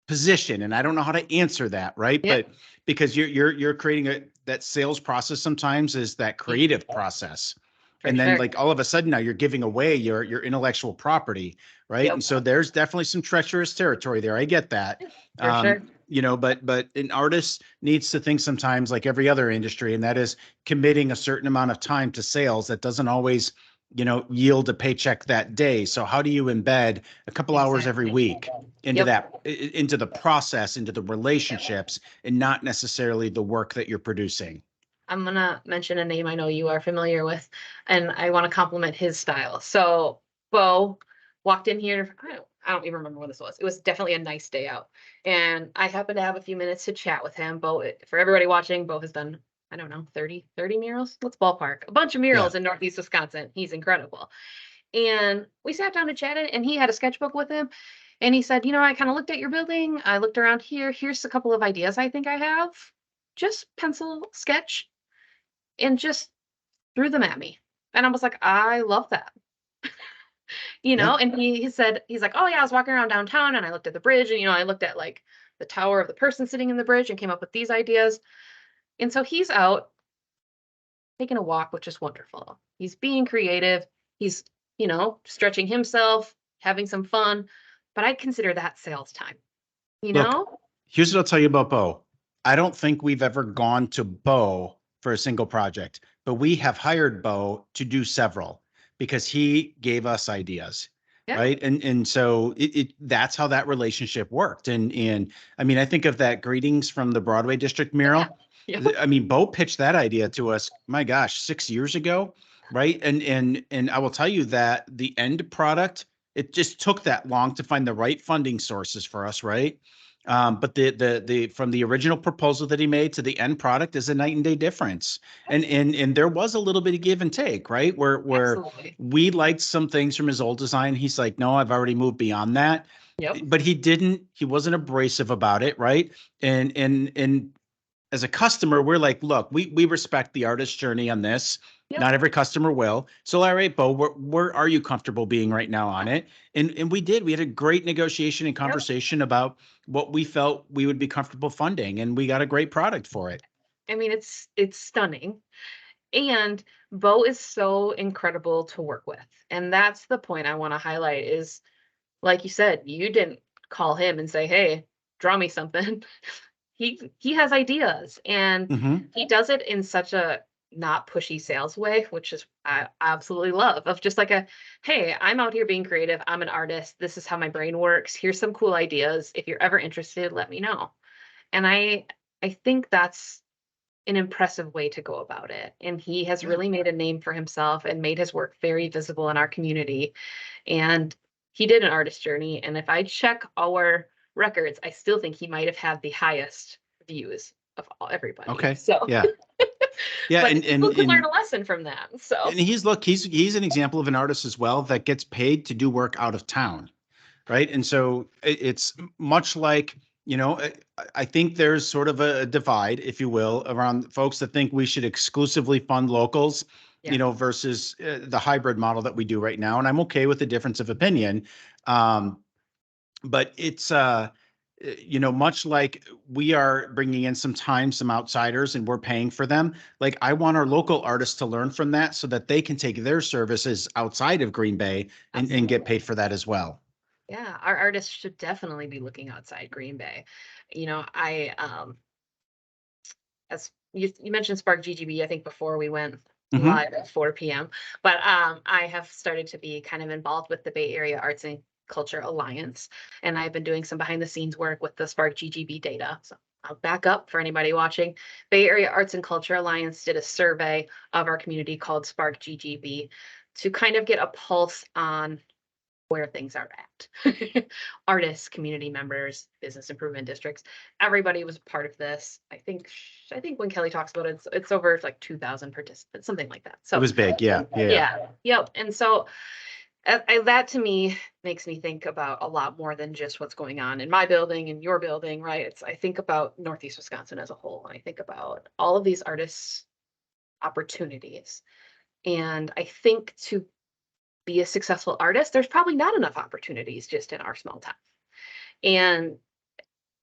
position, and I don't know how to answer that, right? Yep. But because you're creating that sales process sometimes is that Yeah, creative process. for And then sure. like all of a sudden now you're giving away your intellectual property, right? Yep. And so there's definitely some treacherous territory there. I get that. For sure. But an artist needs to think sometimes like every other industry, and that is committing a certain amount of time to sales that doesn't always, yield a paycheck that day. So how do you embed a couple hours every Exactly. week into Yep. into the process, into the relationships, and not necessarily the work that you're producing? I'm gonna mention a name I know you are familiar with, and I want to compliment his style. So Bo walked in here. I don't even remember when this was. It was definitely a nice day out, and I happened to have a few minutes to chat with him. Bo, for everybody watching, Bo has done, I don't know, 30 murals. Let's ballpark a bunch of Yeah. murals in Northeast Wisconsin. He's incredible, and we sat down and chatted, and he had a sketchbook with him, And he said, I kind of looked at your building. I looked around here. Here's a couple of ideas I think I have. Just pencil sketch and just threw them at me. And I was like, I love that. Yeah. And he said, he's like, oh yeah, I was walking around downtown and I looked at the bridge and, I looked at like the tower of the person sitting in the bridge and came up with these ideas. And so he's out taking a walk, which is wonderful. He's being creative. He's, stretching himself, having some fun, but I consider that sales time, you Look, know? here's what I'll tell you about Bo. I don't think we've ever gone to Bo for a single project, but we have hired Bo to do several because he gave us ideas. Yeah. Right. And so that's how that relationship worked. And I mean, I think of that greetings from the Broadway district Yeah. mural. Yep. I mean, Bo pitched that idea to us, my gosh, 6 years ago. Right. And I will tell you that the end product, it just took that long to find the right funding sources for us. Right. But the from the original proposal that he made to the end product is a night and day difference. And there was a little bit of give and take, right? Where Absolutely. we liked some things from his old design. He's like, no, I've already moved beyond that. Yep. But he wasn't abrasive about it, right? And as a customer, we're like, look, we respect the artist's journey on this. Yep. Not every customer will. So, all right, Bo, where are you comfortable being right now on it? And we did. We had a great negotiation and Yep. conversation about what we felt we would be comfortable funding, and we got a great product for it. I mean, it's stunning. And Bo is so incredible to work with. And that's the point I want to highlight is, like you said, you didn't call him and say, "Hey, draw me something." He has ideas and Hmm. he does it in such a not pushy sales way, which is I absolutely love of just like a, "Hey, I'm out here being creative. I'm an artist. This is how my brain works. Here's some cool ideas. If you're ever interested, let me know." And I think that's an impressive way to go about it. And he has Yeah. really made a name for himself and made his work very visible in our community. And he did an artist journey. And if I check our records, I still think he might have had the highest views of everybody. Okay. So, Yeah. Yeah. but And people and could learn and a lesson from that. So, and he's an example of an artist as well that gets paid to do work out of town. Right. And so it's much like, I think there's sort of a divide, if you will, around folks that think we should exclusively fund locals, yeah, versus the hybrid model that we do right now. And I'm okay with the difference of opinion. Um, but it's, much like we are bringing in some time, some outsiders, and we're paying for them. Like I want our local artists to learn from that so that they can take their services outside of Green Bay and get absolutely. paid for that as well. Yeah, our artists should definitely be looking outside Green Bay. I as you mentioned Spark GGB, I think before we went Hmm. live at 4 p.m. But I have started to be kind of involved with the Bay Area Arts and Culture Alliance, and I've been doing some behind the scenes work with the Spark GGB data. So I'll back up for anybody watching. Bay Area Arts and Culture Alliance did a survey of our community called Spark GGB to kind of get a pulse on where things are at. Artists, community members, business improvement districts, everybody was part of this. I think when Kelly talks about it, it's over like 2,000 participants, something like that. It So was big. Yeah. Yeah. Yeah. yeah, yep. And so that to me makes me think about a lot more than just what's going on in my building and your building, right? I think about Northeast Wisconsin as a whole, and I think about all of these artists' opportunities. And I think to be a successful artist, there's probably not enough opportunities just in our small town. And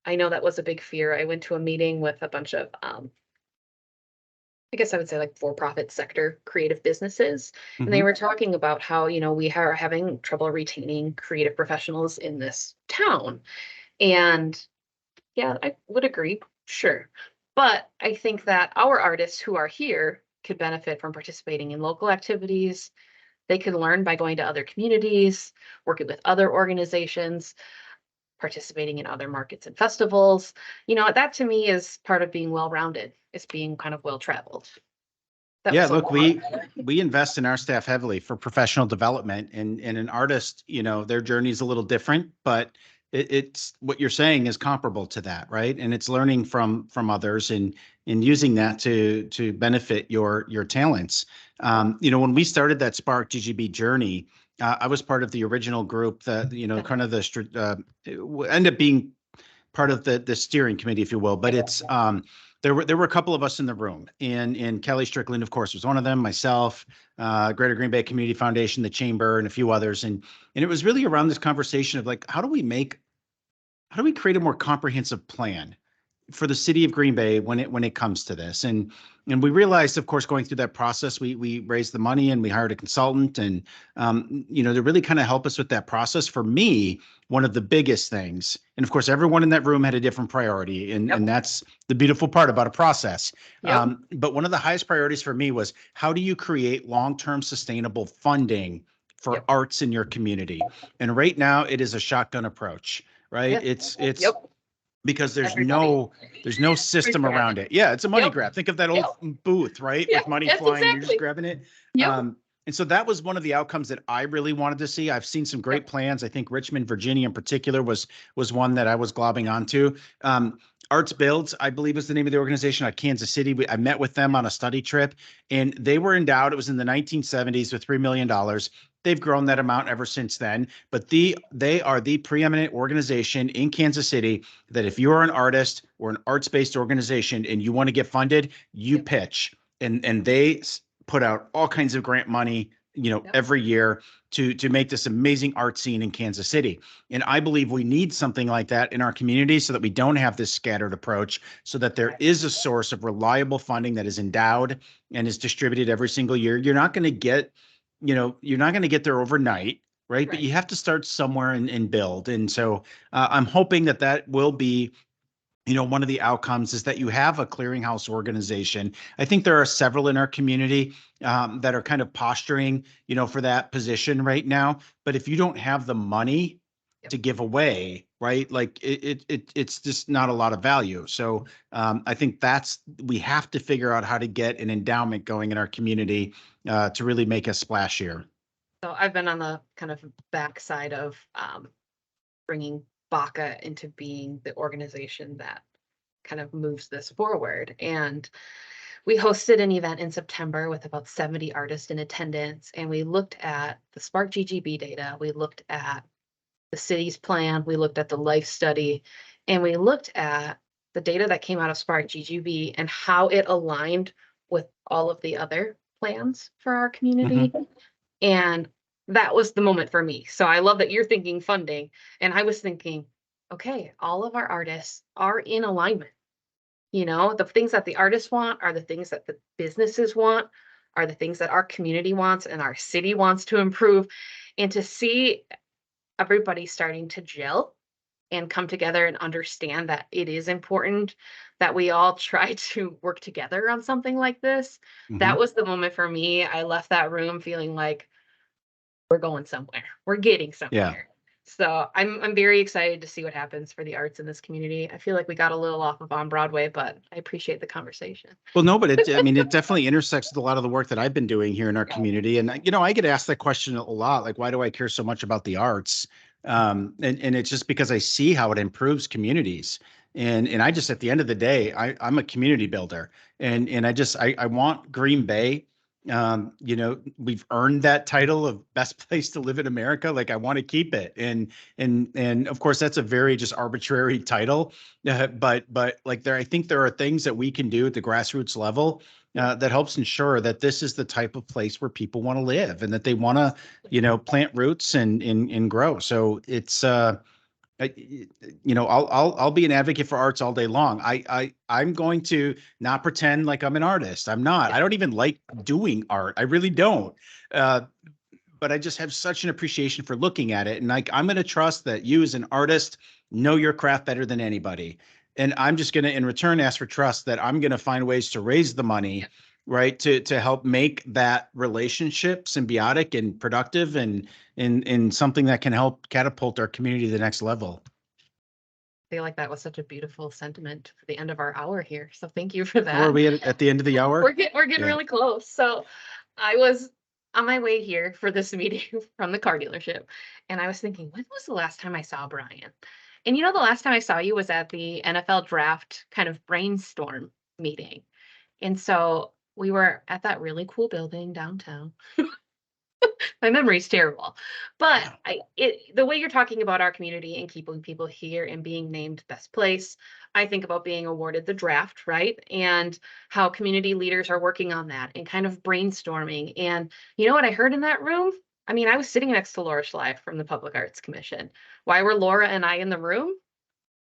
I know that was a big fear. I went to a meeting with a bunch of, I guess I would say like for-profit sector creative businesses, and they Hmm. were talking about how we are having trouble retaining creative professionals in this town. And yeah, I would agree, sure. But I think that our artists who are here could benefit from participating in local activities. They can learn by going to other communities, working with other organizations, participating in other markets and festivals. That to me is part of being well-rounded, is being kind of well-traveled. That Yeah, was a look, lot. we invest in our staff heavily for professional development, and an artist, their journey is a little different, but it's what you're saying is comparable to that, right? And it's learning from others and using that to benefit your talents. When we started that Spark GGB journey, I was part of the original group that, Okay. kind of end up being part of the steering committee, if you will. But Yep. it's there were a couple of us in the room, and Kelly Strickland, of course, was one of them. Myself, Greater Green Bay Community Foundation, the Chamber, and a few others, and it was really around this conversation of like, how do we create a more comprehensive plan for the city of Green Bay when it comes to this. And we realized, of course, going through that process, we raised the money and we hired a consultant, and to really kind of help us with that process. For me, one of the biggest things, and of course, everyone in that room had a different priority, and Yep. that's the beautiful part about a process. Yep. But one of the highest priorities for me was, how do you create long-term sustainable funding for Yep. arts in your community? And right now, it is a shotgun approach, right? Yep. It's Yep. because there's Everybody. no system Grab around it. it. Yeah, it's a money Yep. grab. Think of that Yep. old booth, right? Yep. With money Yes, flying, you're just exactly. grabbing it. Yep. And so that was one of the outcomes that I really wanted to see. I've seen some great Yep. plans. I think Richmond, Virginia in particular was one that I was globbing onto. Arts Builds, I believe is the name of the organization at Kansas City. I met with them on a study trip, and they were endowed. It was in the 1970s with $3 million. They've grown that amount ever since then, but they are the preeminent organization in Kansas City that if you're an artist or an arts-based organization and you want to get funded, you Yep. pitch, and they put out all kinds of grant money, Yep. every year to make this amazing art scene in Kansas City. And I believe we need something like that in our community so that we don't have this scattered approach, so that there is a source of reliable funding that is endowed and is distributed every single year. You're not going to get there overnight, right? But Right. you have to start somewhere and build. And so I'm hoping that will be, one of the outcomes is that you have a clearinghouse organization. I think there are several in our community that are kind of posturing, for that position right now. But if you don't have the money Yep. to give away, right, like it's just not a lot of value. So I think we have to figure out how to get an endowment going in our community to really make a splash here. So I've been on the kind of backside of bringing BACA into being the organization that kind of moves this forward. And we hosted an event in September with about 70 artists in attendance, and we looked at the Spark GGB data. We looked at the city's plan. We looked at the life study, and we looked at the data that came out of Spark GGB and how it aligned with all of the other plans for our community. And that was the moment for me. So I love that you're thinking funding. And I was thinking, okay, all of our artists are in alignment. The things that the artists want are the things that the businesses want, are the things that our community wants and our city wants to improve. And to see everybody starting to gel and come together and understand that it is important that we all try to work together on something like this. That Hmm. was the moment for me. I left that room feeling like we're going somewhere. We're getting Yeah. somewhere. So I'm very excited to see what happens for the arts in this community. I feel like we got a little off of on Broadway, but I appreciate the conversation. Well, no, but I mean, it definitely intersects with a lot of the work that I've been doing here in our community. And, I get asked that question a lot, like, why do I care so much about the arts? And it's just because I see how it improves communities. And I just, at the end of the day, I'm a community builder, and I want Green Bay. We've earned that title of best place to live in America. Like, I want to keep it. And of course, that's a very just arbitrary title. But like, I think there are things that we can do at the grassroots level that helps ensure that this is the type of place where people want to live and that they want to, plant roots and grow. So it's I, I'll be an advocate for arts all day long. I'm going to not pretend like I'm an artist. I'm not. I don't even like doing art. I really don't. Uh, but I just have such an appreciation for looking at it. And like, I'm going to trust that you as an artist know your craft better than anybody. And I'm just going to, in return, ask for trust that I'm going to find ways to raise the money, right, to help make that relationship symbiotic and productive and something that can help catapult our community to the next level. I feel like that was such a beautiful sentiment for the end of our hour here. So thank you for Or are that. we at the end of the hour? We're getting Yeah. really close. So I was on my way here for this meeting from the car dealership, and I was thinking, when was the last time I saw Brian? And the last time I saw you was at the NFL draft kind of brainstorm meeting. And so we were at that really cool building downtown. My memory's terrible. But Yeah. the way you're talking about our community and keeping people here and being named best place, I think about being awarded the draft, right? And how community leaders are working on that and kind of brainstorming. And you know what I heard in that room? I mean, I was sitting next to Laura Schleif from the Public Arts Commission. Why were Laura and I in the room?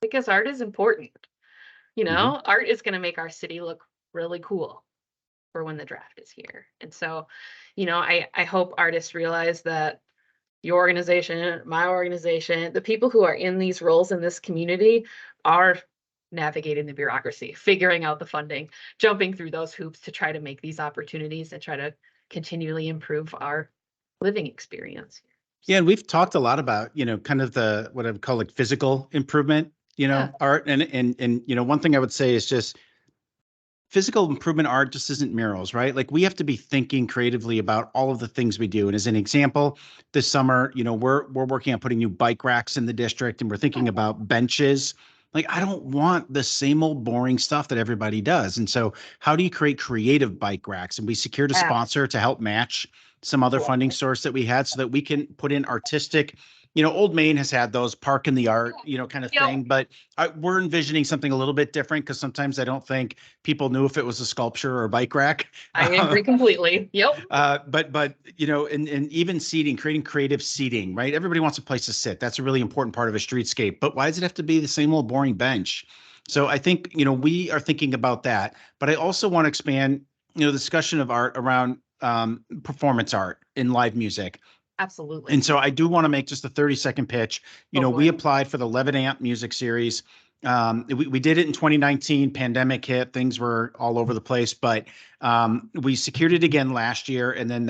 Because art is important. Mhm. Art is going to make our city look really cool for when the draft is here. And so, I hope artists realize that your organization, my organization, the people who are in these roles in this community are navigating the bureaucracy, figuring out the funding, jumping through those hoops to try to make these opportunities and try to continually improve our living experience. Yeah, and we've talked a lot about, kind of the what I would call like physical improvement, Yeah. art. And one thing I would say is just physical improvement art just isn't murals, right? Like we have to be thinking creatively about all of the things we do. And as an example, this summer, we're working on putting new bike racks in the district, and we're thinking about benches. Like I don't want the same old boring stuff that everybody does. And so how do you create creative bike racks? And we secured a sponsor to help match some other funding source that we had so that we can put in artistic, Old Main has had those park in the art, kind of Yep. thing, but we're envisioning something a little bit different because sometimes I don't think people knew if it was a sculpture or a bike rack. I agree completely. Yep. But and even seating, creating creative seating, right? Everybody wants a place to sit. That's a really important part of a streetscape. But why does it have to be the same old boring bench? So I think we are thinking about that. But I also want to expand the discussion of art around performance art in live music. And Absolutely. so I do want to make just a 30-second pitch. Go for We it. applied for the Levitt Amp Music Series. We did it in 2019. Pandemic hit, things were all over the place, but we secured it again last year. And then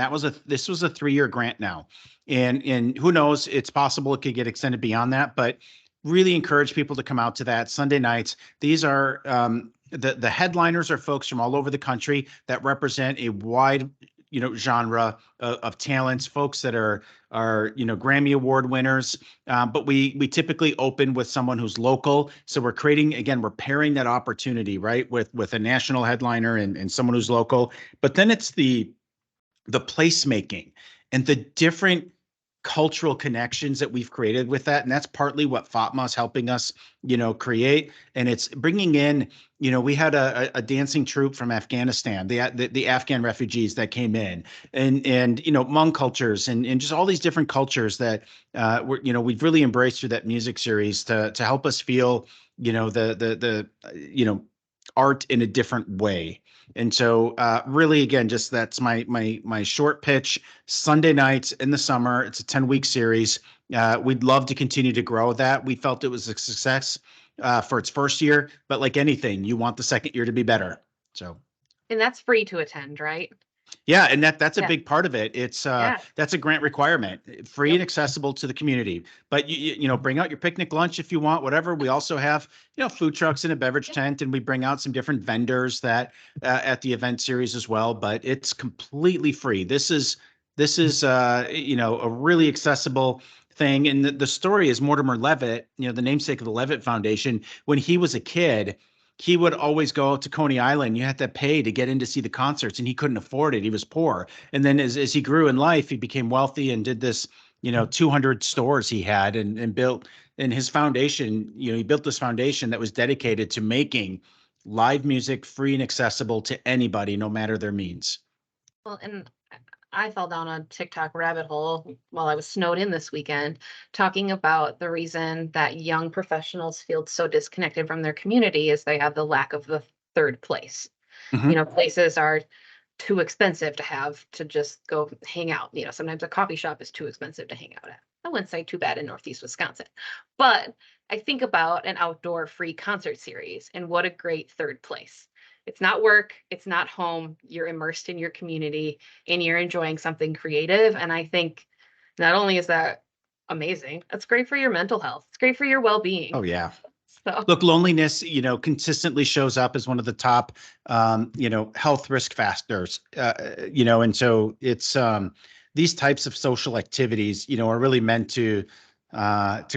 this was a 3-year grant now. And who knows, it's possible it could get extended beyond that, but really encourage people to come out to that Sunday nights. These are the headliners are folks from all over the country that represent a wide genre of talents, folks that are Grammy Award winners. But we typically open with someone who's local. So we're pairing that opportunity, right, with a national headliner and someone who's local. But then it's the placemaking and the different cultural connections that we've created with that. And that's partly what Fatma is helping us, create. And it's bringing in, we had a dancing troupe from Afghanistan, the Afghan refugees that came in, and Hmong cultures and just all these different cultures that we've really embraced through that music series to help us feel, the art in a different way. And so really, again, just that's my short pitch. Sunday nights in the summer. It's a 10-week series. We'd love to continue to grow that. We felt it was a success for its first year, but like anything, you want the second year to be better. So And that's free to attend, right? yeah, and that's a Yeah. big part of it. It's Yeah. that's a grant requirement, free Yep. and accessible to the community. But bring out your picnic lunch if you want, whatever. We also have food trucks and a beverage Yep. tent, and we bring out some different vendors that at the event series as well. But it's completely free. This is a really accessible thing, and the story is Mortimer Levitt, the namesake of the Levitt Foundation. When he was a kid, he would always go to Coney Island. You had to pay to get in to see the concerts, and he couldn't afford it. He was poor. And then as he grew in life, he became wealthy and did this, 200 stores he had and built. And his foundation, he built this foundation that was dedicated to making live music free and accessible to anybody, no matter their means. Well, and I fell down a TikTok rabbit hole while I was snowed in this weekend, talking about the reason that young professionals feel so disconnected from their community is they have the lack of the third place. Mhm. Places are too expensive to have to just go hang out. Sometimes a coffee shop is too expensive to hang out at. I wouldn't say too bad in Northeast Wisconsin, but I think about an outdoor free concert series and what a great third place. It's not work, it's not home. You're immersed in your community and you're enjoying something creative. And I think not only is that amazing, it's great for your mental health. It's great for your well-being. Oh yeah. So Look, loneliness, consistently shows up as one of the top, health risk factors, and so it's these types of social activities, are really meant to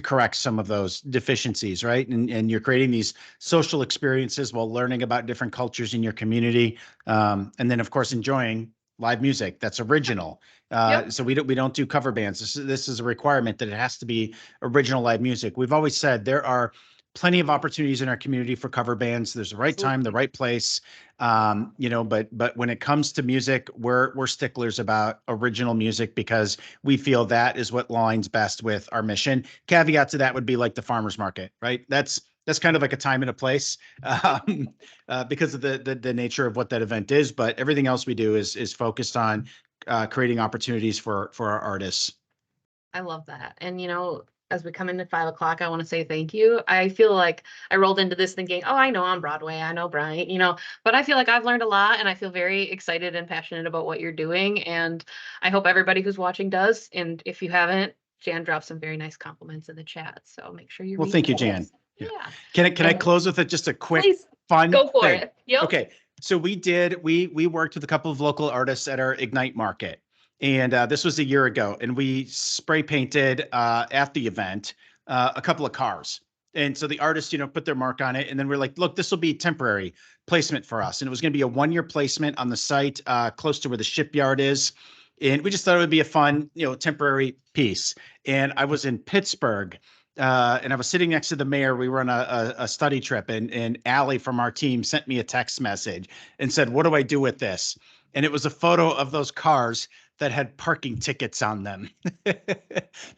correct some of those deficiencies, right? And you're creating these social experiences while learning about different cultures in your community, and then of course enjoying live music that's original. Yep. So we don't do cover bands. This is a requirement that it has to be original live music. We've always said there are plenty of opportunities in our community for cover bands. There's the right time, the Absolutely. right place. But when it comes to music, we're sticklers about original music because we feel that is what aligns best with our mission. Caveat to that would be like the farmers market, right? That's kind of like a time and a place, because of the nature of what that event is. But everything else we do is focused on creating opportunities for our artists. I love that. And as we come into 5 o'clock, I want to say thank you. I feel like I rolled into this thinking, oh, I know on Broadway, I know Bryant, but I feel like I've learned a lot and I feel very excited and passionate about what you're doing. And I hope everybody who's watching does. And if you haven't, Jan dropped some very nice compliments in the chat. So make sure you Well, read thank you, Jan. those. Yeah. Yeah. Can I And close with just a quick please fun go for thing? it. Yep. Okay. So we worked with a couple of local artists at our Ignite Market. And this was a year ago. And we spray painted at the event a couple of cars. And so the artists, put their mark on it. And then we're like, look, this will be temporary placement for us. And it was going to be a 1-year placement on the site close to where the shipyard is. And we just thought it would be a fun, temporary piece. And I was in Pittsburgh, and I was sitting next to the mayor. We were on a study trip, and Allie from our team sent me a text message and said, "What do I do with this?" And it was a photo of those cars that had parking tickets on them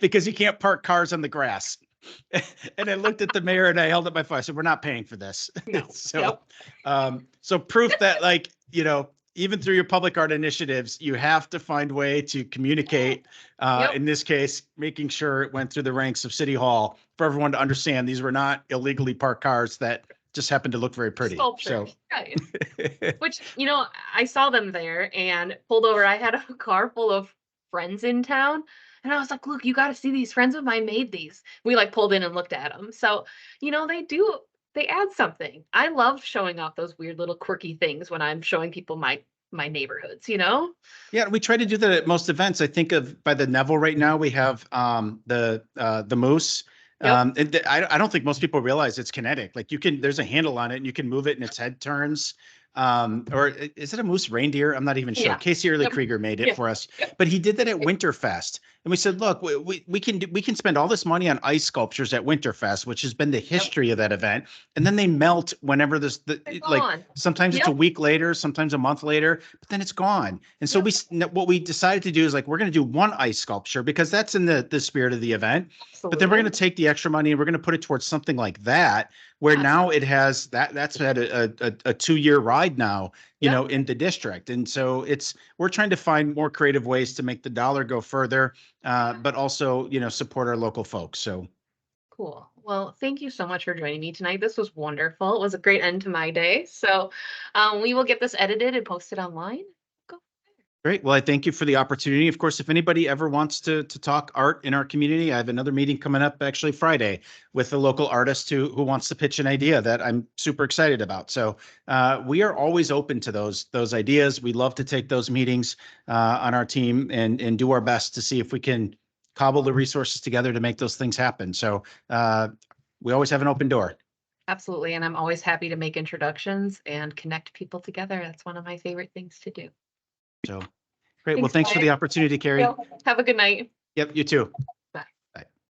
because you can't park cars on the grass. And I looked at the mayor and I held up my phone. I said, "We're not paying for this." No. So, Yep. so proof that, like, even through your public art initiatives, you have to find way to communicate. Yep. In this case, making sure it went through the ranks of City Hall for everyone to understand these were not illegally parked cars that just happened to look very pretty. So, Sculptures. Right. Which, I saw them there and pulled over. I had a car full of friends in town. And I was like, look, you got to see these. Friends of mine made these. We like pulled in and looked at them. So, they add something. I love showing off those weird little quirky things when I'm showing people my neighborhoods. yeah, we try to do that at most events. I think of by the Neville right now, we have the moose. Yep. I don't think most people realize it's kinetic. Like there's a handle on it and you can move it and its head turns. Or is it a moose reindeer? I'm not even sure. Yeah. Casey Early Yep. Krieger made it Yeah. for us, Yep. but he did that at Winterfest. And we said, look, we can spend all this money on ice sculptures at Winterfest, which has been the Yep. history of that event. And then they melt whenever They're like gone. sometimes it's a Yep. week later, sometimes a month later, but then it's gone. And so Yep. what we decided to do is like, we're going to do one ice sculpture because that's in the spirit of the event. But then we're going Absolutely. to take the extra money and we're going to put it towards something like that, where Yes. now it has that's had a 2-year ride now, Yep. in the district. And so we're trying to find more creative ways to make the dollar go further, but also, support our local folks. So Cool. Well, thank you so much for joining me tonight. This was wonderful. It was a great end to my day. So, we will get this edited and posted online. Go. great. Well, I thank you for the opportunity. Of course, if anybody ever wants to talk art in our community, I have another meeting coming up actually Friday with a local artist who wants to pitch an idea that I'm super excited about. So we are always open to those ideas. We love to take those meetings on our team and do our best to see if we can cobble the resources together to make those things happen. So we always have an open door. Absolutely. And I'm always happy to make introductions and connect people together. That's one of my favorite things to do. So great. Well, Thanks, thanks for the Brian. opportunity, Carrie. Yep. Have a good night. Yep, you too.